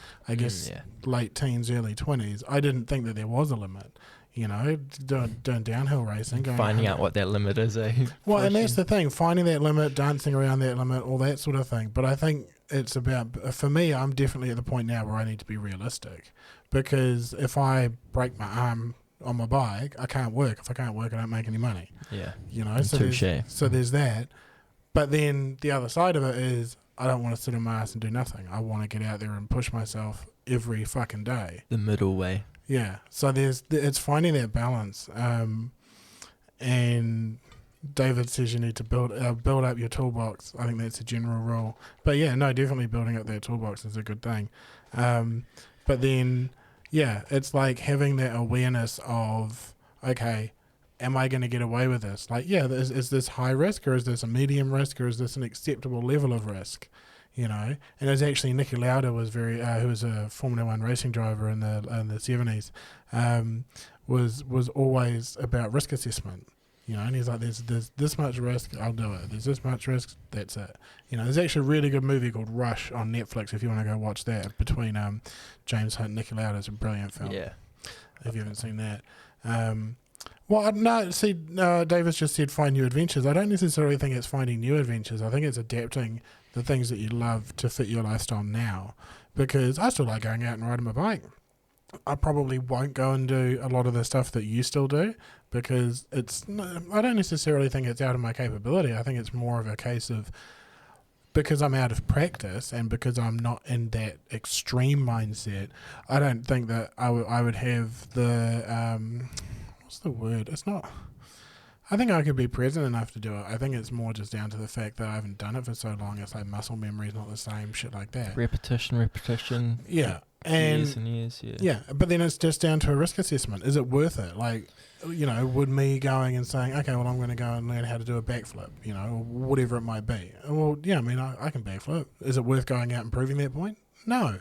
late teens, early 20s, I didn't think that there was a limit. Doing downhill racing. Finding out what that limit is, eh? Well, and that's the thing, finding that limit, dancing around that limit, all that sort of thing. But I think it's about, for me, I'm definitely at the point now where I need to be realistic. Because if I break my arm on my bike, I can't work. If I can't work, I don't make any money. Yeah. So there's that. But then the other side of it is, I don't want to sit on my ass and do nothing. I want to get out there and push myself every fucking day. The middle way. Yeah, so it's finding that balance, and David says you need to build up your toolbox. I think that's a general rule. But yeah, no, definitely building up that toolbox is a good thing. But then, it's like having that awareness of, okay, am I going to get away with this? Like, is this high risk, or is this a medium risk, or is this an acceptable level of risk? And it was actually Niki Lauda was who was a Formula One racing driver in the 70s, was always about risk assessment. And he's like, there's this much risk, I'll do it. There's this much risk, that's it. There's actually a really good movie called Rush on Netflix if you want to go watch that, between James Hunt and Niki Lauda. It's a brilliant film. Yeah. If you haven't seen that. Davis just said find new adventures. I don't necessarily think it's finding new adventures. I think it's adapting the things that you love to fit your lifestyle now. Because I still like going out and riding my bike. I probably won't go and do a lot of the stuff that you still do, because I don't necessarily think it's out of my capability. I think it's more of a case of, because I'm out of practice and because I'm not in that extreme mindset, I don't think that I would have the what's the word? It's not. I think I could be present enough to do it. I think it's more just down to the fact that I haven't done it for so long. It's like muscle memory is not the same, shit like that. Repetition. Yeah. Years and years, yeah. Yeah, but then it's just down to a risk assessment. Is it worth it? Like, would me going and saying, okay, well, I'm going to go and learn how to do a backflip, or whatever it might be. Well, yeah, I mean, I can backflip. Is it worth going out and proving that point? No.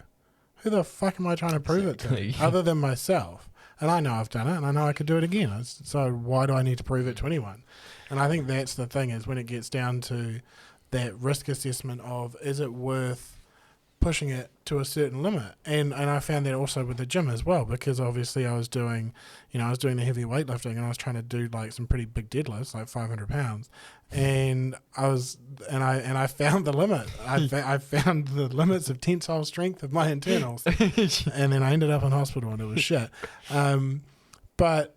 Who the fuck am I trying to prove it to? Other than myself. And I know I've done it, and I know I could do it again. So why do I need to prove it to anyone? And I think that's the thing, is when it gets down to that risk assessment of, is it worth pushing it to a certain limit? And I found that also with the gym as well, because obviously I was doing the heavy weightlifting, and I was trying to do like some pretty big deadlifts, like 500 pounds. And I found the limit. I found the limits of tensile strength of my internals, and then I ended up in hospital, and it was shit. But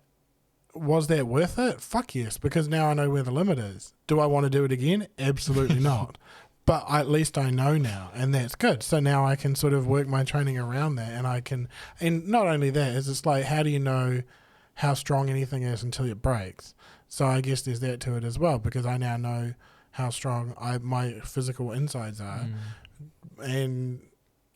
was that worth it? Fuck yes, because now I know where the limit is. Do I want to do it again? Absolutely not. But at least I know now, and that's good. So now I can sort of work my training around that, and not only that, is it's like, how do you know how strong anything is until it breaks? So I guess there's that to it as well, because I now know how strong my physical insides are, and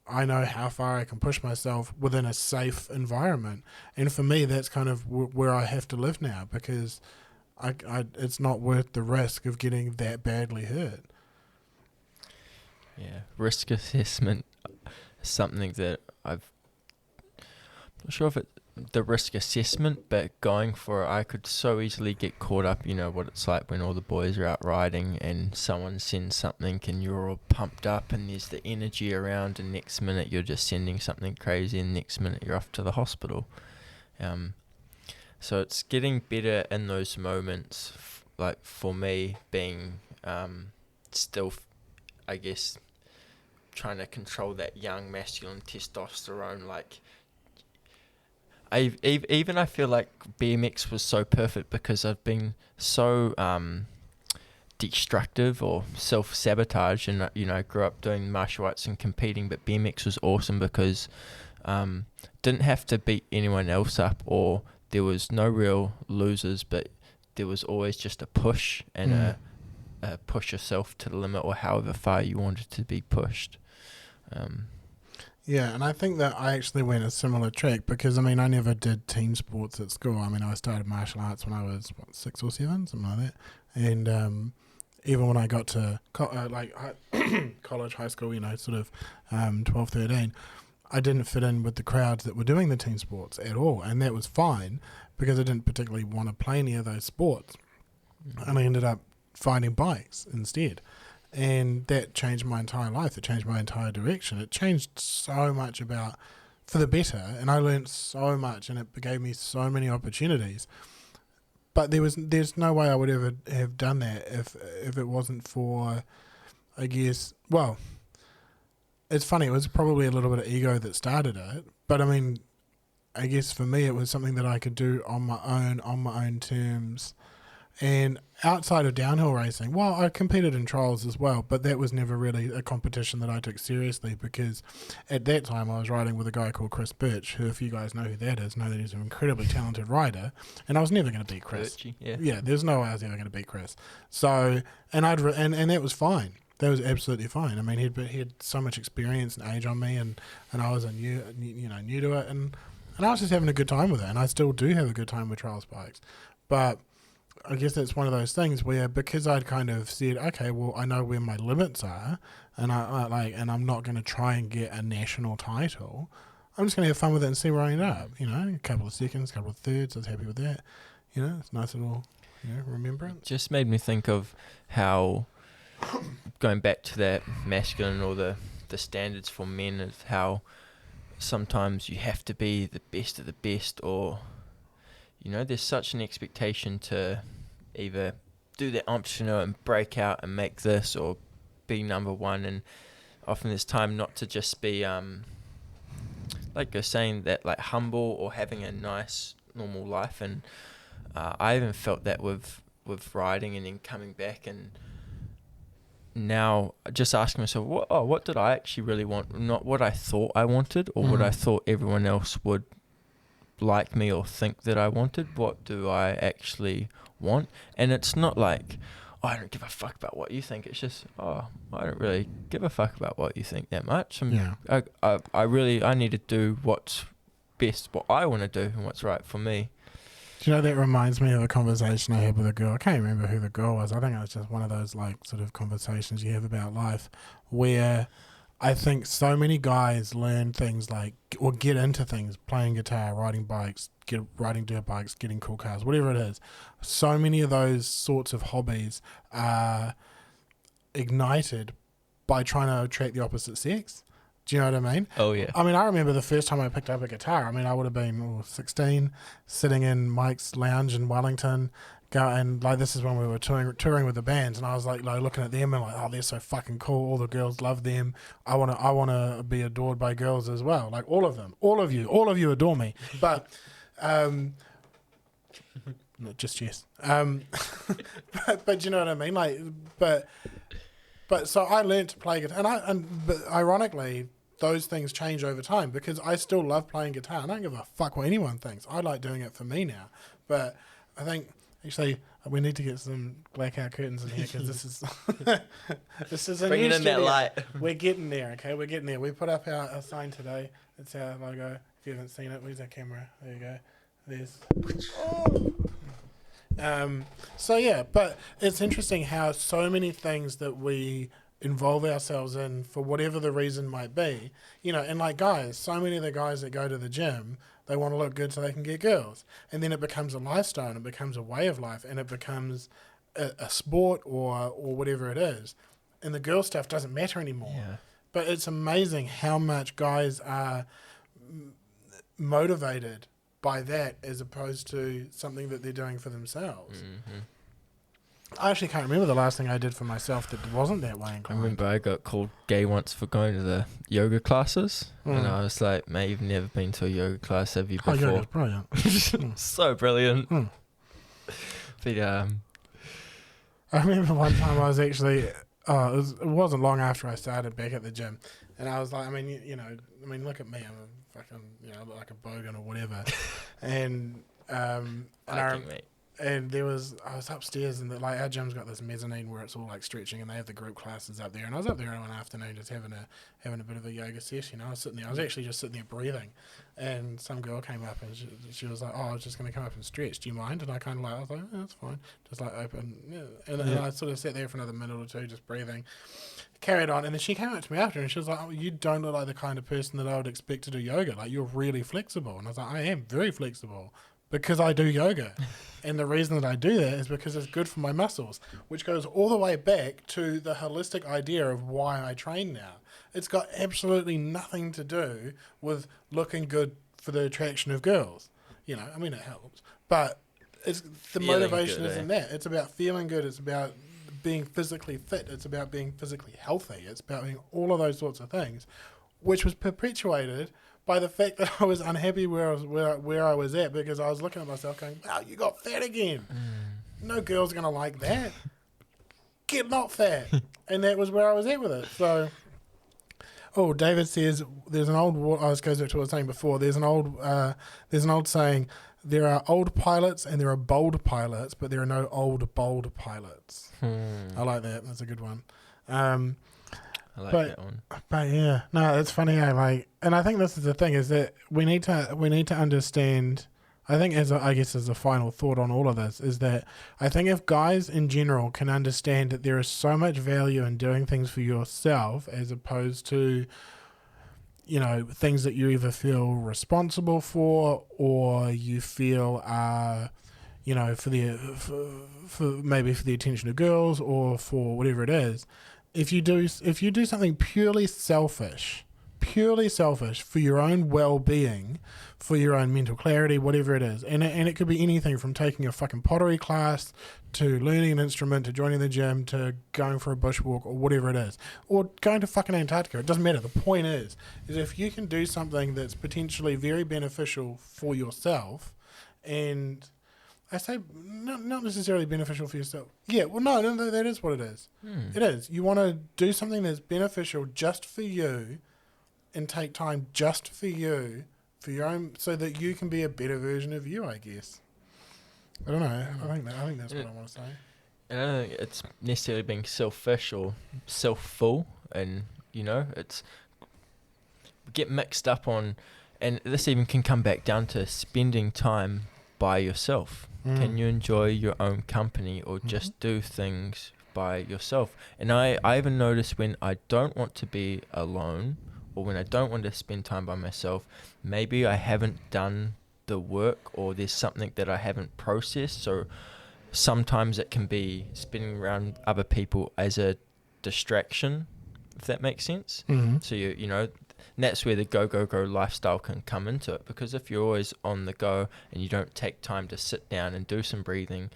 I know how far I can push myself within a safe environment. And for me, that's kind of where I have to live now, because it's not worth the risk of getting that badly hurt. Yeah, risk assessment is something that I'm not sure if it's the risk assessment, but going for it, I could so easily get caught up, what it's like when all the boys are out riding and someone sends something and you're all pumped up and there's the energy around, and next minute you're just sending something crazy and next minute you're off to the hospital. So it's getting better in those moments, like for me being still, I guess, trying to control that young masculine testosterone. Like, I feel like BMX was so perfect because I've been so destructive or self-sabotage, and I grew up doing martial arts and competing, but BMX was awesome because didn't have to beat anyone else up, or there was no real losers, but there was always just a push and a push yourself to the limit, or however far you wanted to be pushed. Yeah, and I think that I actually went a similar track, because, I never did team sports at school. I started martial arts when I was, 6 or 7, something like that. And even when I got to college, high school, sort of 12, 13, I didn't fit in with the crowds that were doing the team sports at all. And that was fine, because I didn't particularly want to play any of those sports. And I ended up finding bikes instead. And that changed my entire life. It changed my entire direction. It changed so much for the better, and I learned so much, and it gave me so many opportunities. But there's no way I would ever have done that if it wasn't for, I guess, well, it's funny, it was probably a little bit of ego that started it, but I guess for me it was something that I could do on my own terms. And outside of downhill racing, well, I competed in trials as well, but that was never really a competition that I took seriously, because at that time I was riding with a guy called Chris Birch, who, if you guys know who that is, know that he's an incredibly talented rider, and I was never going to beat Chris. Birchie, yeah. Yeah, there's no way I was ever going to beat Chris. So, and that was fine. That was absolutely fine. He had so much experience and age on me, and I was new to it, and I was just having a good time with it, and I still do have a good time with trials bikes, but I guess that's one of those things where, because I'd kind of said, okay, well, I know where my limits are, and and I'm not going to try and get a national title. I'm just going to have fun with it and see where I end up. A couple of seconds, a couple of thirds. I was happy with that. It's a nice little, remembrance. Just made me think of how, going back to that masculine or the standards for men, of how sometimes you have to be the best of the best, or there's such an expectation to either do that entrepreneur and break out and make this, or be number one, and often there's time not to just be like you're saying, that like humble or having a nice normal life. And I even felt that with riding, and then coming back, and now just asking myself, what did I actually really want? Not what I thought I wanted, or what I thought everyone else would like me or think that I wanted? What do I actually want? And it's not like, oh, I don't give a fuck about what you think. It's just, oh, I don't really give a fuck about what you think that much. I need to do what's best, what I want to do and what's right for me. Do you know, that reminds me of a conversation I had with a girl. I can't remember who the girl was. I think it was just one of those like sort of conversations you have about life where I think so many guys learn things like, or get into things, playing guitar, riding bikes, riding dirt bikes, getting cool cars, whatever it is. So many of those sorts of hobbies are ignited by trying to attract the opposite sex. Do you know what I mean? Oh, yeah. I mean, I remember the first time I picked up a guitar. I mean, I would have been 16, sitting in Mike's lounge in Wellington, and like this is when we were touring with the bands, and I was like looking at them and like, oh, they're so fucking cool. All the girls love them. I wanna be adored by girls as well. Like all of them, all of you adore me. But, not just yes. But you know what I mean? Like, but so I learned to play guitar, but ironically, those things change over time because I still love playing guitar. I don't give a fuck what anyone thinks. I like doing it for me now. But I think actually we need to get some blackout curtains in here because this is this is a Bringing new in studio. that light. We're getting there, okay? We're getting there. We put up our sign today. It's our logo. If you haven't seen it, where's our camera? There you go. There's. So yeah, but it's interesting how so many things that we involve ourselves in for whatever the reason might be, you know, and like guys, so many of the guys that go to the gym, they want to look good so they can get girls, and then it becomes a lifestyle and it becomes a way of life and it becomes a sport or whatever it is, and the girl stuff doesn't matter anymore. Yeah. But it's amazing how much guys are motivated by that as opposed to something that they're doing for themselves. Mm-hmm. I actually can't remember the last thing I did for myself that wasn't that way I inclined. remember I got called gay once for going to the yoga classes, and I was like, mate, you've never been to a yoga class, have you, before? Oh, yoga's brilliant. So brilliant. But I remember one time I was actually, it wasn't long after I started back at the gym, and I was like, I mean, look at me, I'm a fucking, I look like a bogan or whatever, and and I was upstairs, and our gym's got this mezzanine where it's all like stretching, and they have the group classes up there. And I was up there one afternoon just having a bit of a yoga session. I was sitting there. I was actually just sitting there breathing, and some girl came up and she was like, "Oh, I was just going to come up and stretch. Do you mind?" And I was like, "Yeah, that's fine." Just like open, yeah. And I sort of sat there for another minute or two, just breathing. Carried on, and then she came up to me after, and she was like, "Oh, you don't look like the kind of person that I would expect to do yoga. Like, you're really flexible." And I was like, "I am very flexible." Because I do yoga. And the reason that I do that is because it's good for my muscles, which goes all the way back to the holistic idea of why I train now. It's got absolutely nothing to do with looking good for the attraction of girls. It helps. But it's the feeling motivation good, isn't that. It's about feeling good. It's about being physically fit. It's about being physically healthy. It's about being all of those sorts of things, which was perpetuated by the fact that I was unhappy where I was at, because I was looking at myself going, wow, you got fat again. No girl's going to like that. Get not fat. And that was where I was at with it. So, David says, there's an old, this goes back to what I was saying before, there's an old saying, there are old pilots and there are bold pilots, but there are no old, bold pilots. I like that. That's a good one. I like that one. But yeah, no, it's funny. And I think this is the thing, is that we need to understand. I think as a final thought on all of this is that I think if guys in general can understand that there is so much value in doing things for yourself as opposed to, things that you either feel responsible for or you feel are, for maybe for the attention of girls or for whatever it is. If you do something purely selfish for your own well-being, for your own mental clarity, whatever it is, and it could be anything from taking a fucking pottery class to learning an instrument to joining the gym to going for a bushwalk or whatever it is, or going to fucking Antarctica. It doesn't matter. The point is if you can do something that's potentially very beneficial for yourself, and I say not necessarily beneficial for yourself. Yeah, well, no, that is what it is. It is. You want to do something that's beneficial just for you and take time just for you for your own, so that you can be a better version of you, I guess. I don't know. I think that's what I want to say. And I don't think it's necessarily being selfish or self-full, and it's get mixed up on, and this even can come back down to spending time by yourself. Can you enjoy your own company or just do things by yourself? And I even notice when I don't want to be alone, or when I don't want to spend time by myself, maybe I haven't done the work, or there's something that I haven't processed. So sometimes it can be spinning around other people as a distraction, if that makes sense. So and that's where the go lifestyle can come into it, because if you're always on the go and you don't take time to sit down and do some breathing,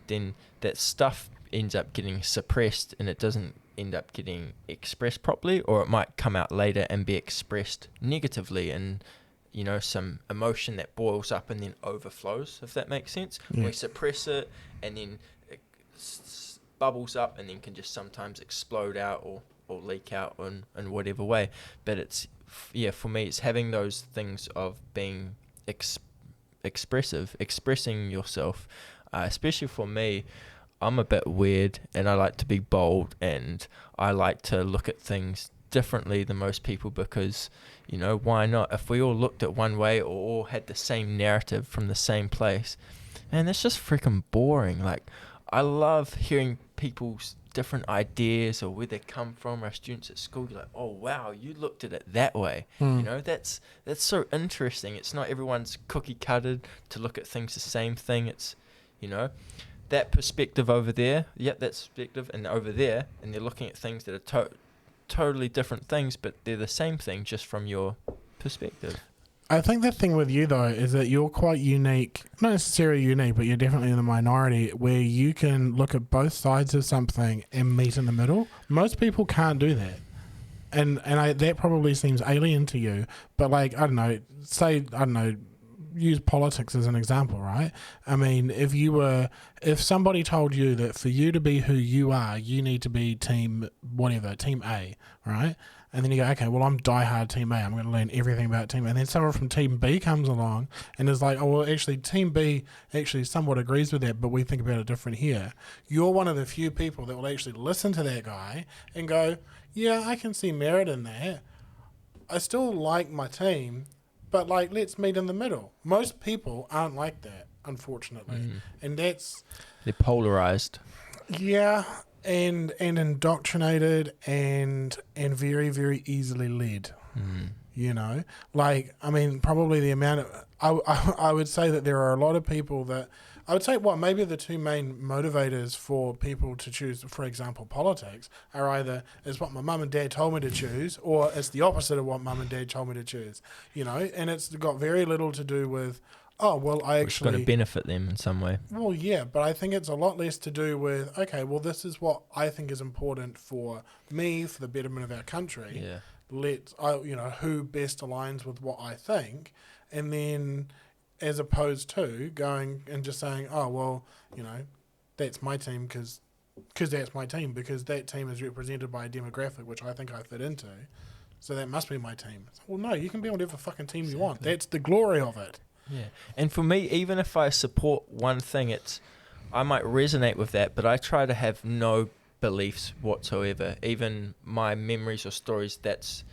then that stuff ends up getting suppressed and it doesn't end up getting expressed properly, or it might come out later and be expressed negatively, and some emotion that boils up and then overflows, if that makes sense. We suppress it and then it bubbles up and then can just sometimes explode out or leak out in whatever way. But it's for me, it's having those things of being expressing yourself, especially for me. I'm a bit weird and I like to be bold, and I like to look at things differently than most people, because why not? If we all looked at one way or all had the same narrative from the same place, man, that's just freaking boring. Like, I love hearing people's different ideas or where they come from. Our students at school, you're like, oh wow, you looked at it that way. That's so interesting. It's not everyone's cookie cutted to look at things the same thing. It's that perspective over there, that perspective, and over there, and they're looking at things that are totally different things, but they're the same thing just from your perspective. I think the thing with you, though, is that you're quite unique. Not necessarily unique, but you're definitely in the minority where you can look at both sides of something and meet in the middle. Most people can't do that. And that probably seems alien to you. But, like, use politics as an example, right? I mean, if somebody told you that for you to be who you are, you need to be team A, right? And then you go, okay, well, I'm diehard team A. I'm going to learn everything about team A. And then someone from team B comes along and is like, oh, well, actually, team B actually somewhat agrees with that, but we think about it different here. You're one of the few people that will actually listen to that guy and go, yeah, I can see merit in that. I still like my team, but, like, let's meet in the middle. Most people aren't like that, unfortunately. And they're polarized. Yeah. And indoctrinated and very, very easily led, like, I mean, probably the amount of, I would say that there are a lot of people that, I would say maybe the two main motivators for people to choose, for example, politics, are either it's what my mum and dad told me to choose, or it's the opposite of what mum and dad told me to choose, and it's got very little to do with, oh, well, it's got to benefit them in some way. Well, yeah, but I think it's a lot less to do with, okay, well, this is what I think is important for me, for the betterment of our country. Yeah. Who best aligns with what I think, and then as opposed to going and just saying, oh, well, that's my team because that's my team, because that team is represented by a demographic which I think I fit into, so that must be my team. Well, no, you can be on whatever fucking team you want. That's the glory of it. Yeah, and for me, even if I support one thing, I might resonate with that, but I try to have no beliefs whatsoever. Even my memories or stories, it's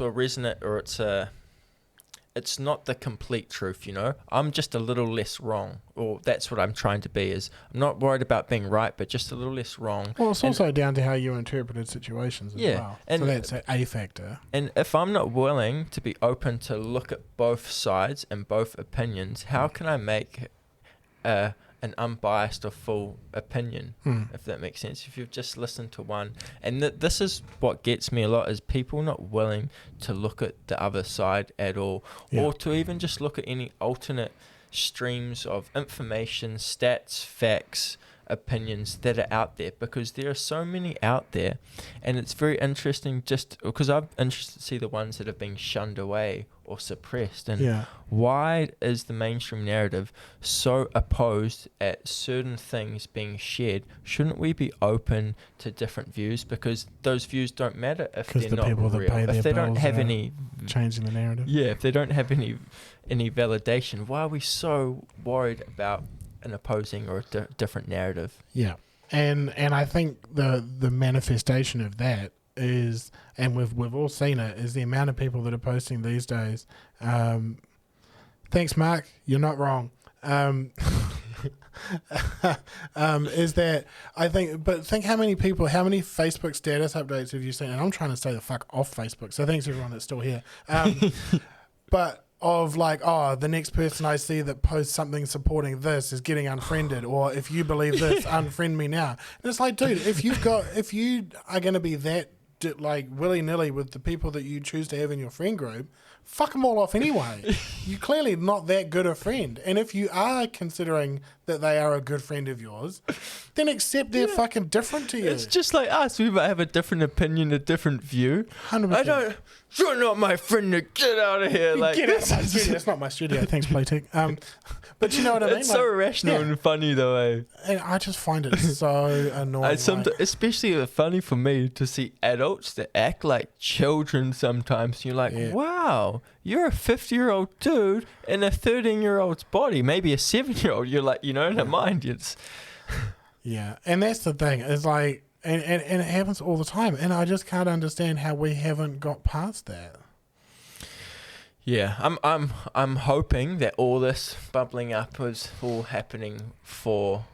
a resonant, or it's not the complete truth, I'm just a little less wrong, or that's what I'm trying to be. Is I'm not worried about being right, but just a little less wrong. Well, it's also down to how you interpreted situations as well. And so that's a factor. And if I'm not willing to be open to look at both sides and both opinions, how can I make an unbiased or full opinion, if that makes sense? If you've just listened to one. And this is what gets me a lot, is people not willing to look at the other side at all, or to even just look at any alternate streams of information, stats, facts, opinions that are out there, because there are so many out there. And it's very interesting, just because I'm interested to see the ones that have been shunned away or suppressed. And why is the mainstream narrative so opposed at certain things being shared? Shouldn't we be open to different views? Because those views don't matter if they're the not people real. that pay their If they don't bills have are any changing the narrative. Yeah, if they don't have any validation, why are we so worried about an opposing or a different narrative? Yeah. And I think the manifestation of that is, and we've all seen it, is the amount of people that are posting these days. Thanks, Mark. You're not wrong. Is that I think, but think how many Facebook status updates have you seen? And I'm trying to stay the fuck off Facebook, so thanks everyone that's still here. But of like, oh, the next person I see that posts something supporting this is getting unfriended, or if you believe this, unfriend me now. And it's like, dude, if you are going to be that like willy-nilly with the people that you choose to have in your friend group, fuck them all off anyway. You're clearly not that good a friend. And if you are considering that they are a good friend of yours, then accept they're fucking different to you. It's just like us. We might have a different opinion, a different view. 100%. You're not my friend. Get out of here. Like, get out of my studio. It's not my studio. Thanks, Playtech. But you know what I mean? It's so irrational and funny though, eh? And I just find it so annoying. Especially funny for me to see adults that act like children sometimes. You're like, wow, you're a 50-year-old dude in a 13-year-old's body, maybe a 7-year-old. You're like, in her mind, it's... Yeah, and that's the thing. It's like, and it happens all the time. And I just can't understand how we haven't got past that. Yeah, I'm hoping that all this bubbling up is all happening for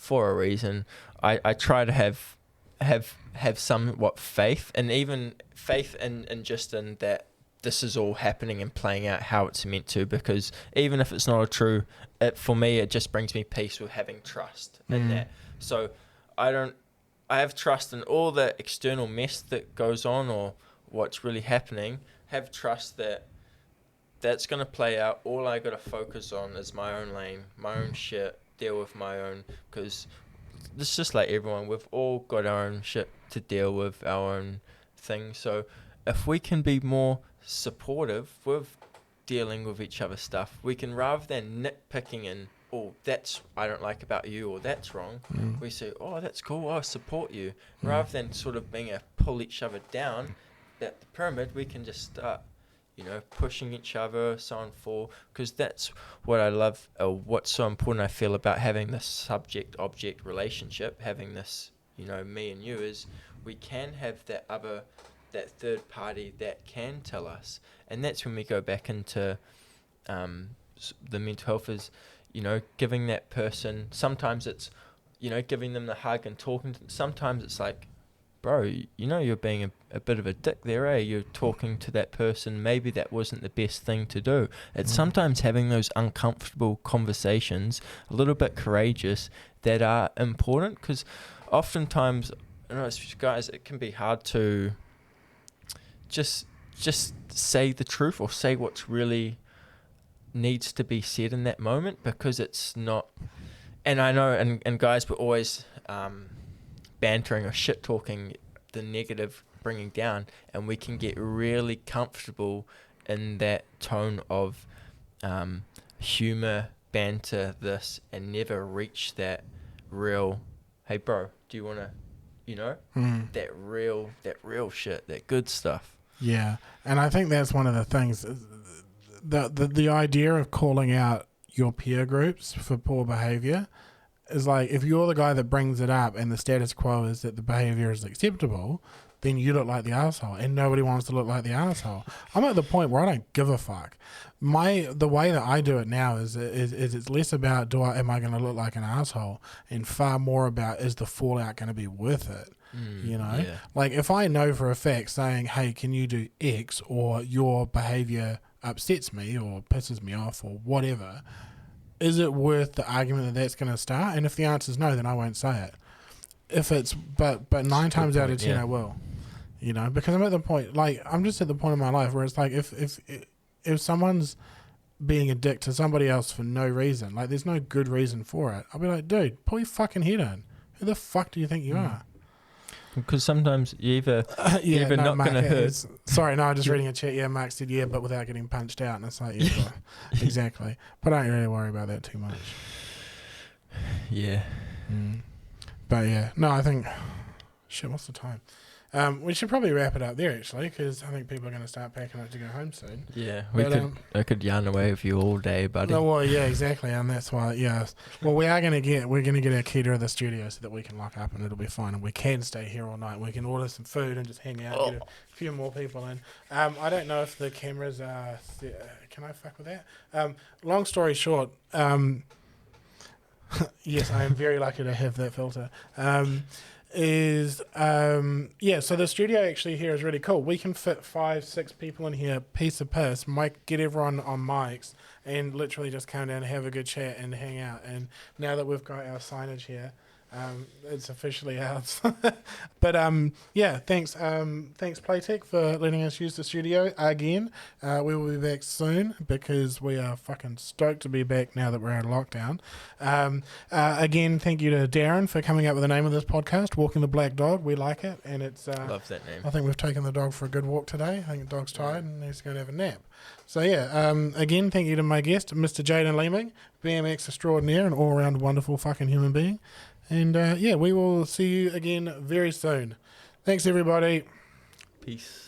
a reason. I try to have somewhat faith, and even faith in just in that this is all happening and playing out how it's meant to, because even if it's not true, for me it just brings me peace with having trust in that. So I have trust in all the external mess that goes on or what's really happening. Have trust that that's going to play out. All I got to focus on is my own lane, my own shit, deal with my own, because it's just like everyone, we've all got our own shit to deal with, our own thing. So if we can be more supportive with dealing with each other's stuff, we can, rather than nitpicking and, oh, that's I don't like about you, or that's wrong, we say, oh, that's cool, I support you. Rather than sort of being a pull each other down that the pyramid, we can just start pushing each other, so on for, because that's what I love, what's so important I feel about having this subject-object relationship, having this, me and you, is we can have that third party that can tell us. And that's when we go back into the mental health is, giving that person, sometimes it's, giving them the hug and talking to them. Sometimes it's like, bro, you're being a bit of a dick there, eh? You're talking to that person. Maybe that wasn't the best thing to do. It's sometimes having those uncomfortable conversations, a little bit courageous, that are important, because oftentimes, guys, it can be hard to just say the truth or say what's really needs to be said in that moment, because it's not. And I know, and guys, we're always bantering or shit talking, the negative bringing down, and we can get really comfortable in that tone of humor, banter, this, and never reach that real, hey bro, do you want to, that real shit, that good stuff. Yeah, and I think that's one of the things, the idea of calling out your peer groups for poor behavior is like, if you're the guy that brings it up and the status quo is that the behavior is acceptable, then you look like the asshole, and nobody wants to look like the asshole. I'm at the point where I don't give a fuck. The way that I do it now is it's less about am I going to look like an asshole, and far more about, is the fallout going to be worth it? Yeah. Like, if I know for a fact saying, hey, can you do X, or your behavior upsets me or pisses me off or whatever, is it worth the argument that that's going to start? And if the answer is no, then I won't say it. If it's, but 9 times out of 10 I will, because I'm at the point, like, I'm just at the point in my life where it's like, if someone's being a dick to somebody else for no reason, like, there's no good reason for it, I'll be like, dude, pull your fucking head in. Who the fuck do you think you are? Because sometimes you're either not Mark, going to hurt. Sorry, no, I'm just reading a chat. Yeah, Mark said, yeah, but without getting punched out. And it's like, yeah, exactly. But I don't really worry about that too much. Yeah. But yeah, no, I think, shit, what's the time? We should probably wrap it up there, actually, because I think people are going to start packing up to go home soon. Yeah, I But, could yarn away with you all day, buddy. No, well, yeah, exactly, and that's why, yeah. Well, we're gonna get our key to the studio so that we can lock up and it'll be fine, and we can stay here all night. We can order some food and just hang out, get a few more people in. I don't know if the cameras are. Can I fuck with that? Long story short, yes, I am very lucky to have that filter. So the studio actually here is really cool. We can fit 5-6 people in here, piece of piss, get everyone on mics and literally just come down and have a good chat and hang out. And now that we've got our signage here, it's officially ours. But thanks Playtech for letting us use the studio again. We will be back soon because we are fucking stoked to be back now that we're out of lockdown. Again, thank you to Darren for coming up with the name of this podcast, Walking the Black Dog. We like it, and it's love that name. I think we've taken the dog for a good walk today. I think the dog's tired and he's going to have a nap. So again, thank you to my guest, Mr. Jaden Leeming, BMX extraordinaire and all-around wonderful fucking human being. And we will see you again very soon. Thanks, everybody. Peace.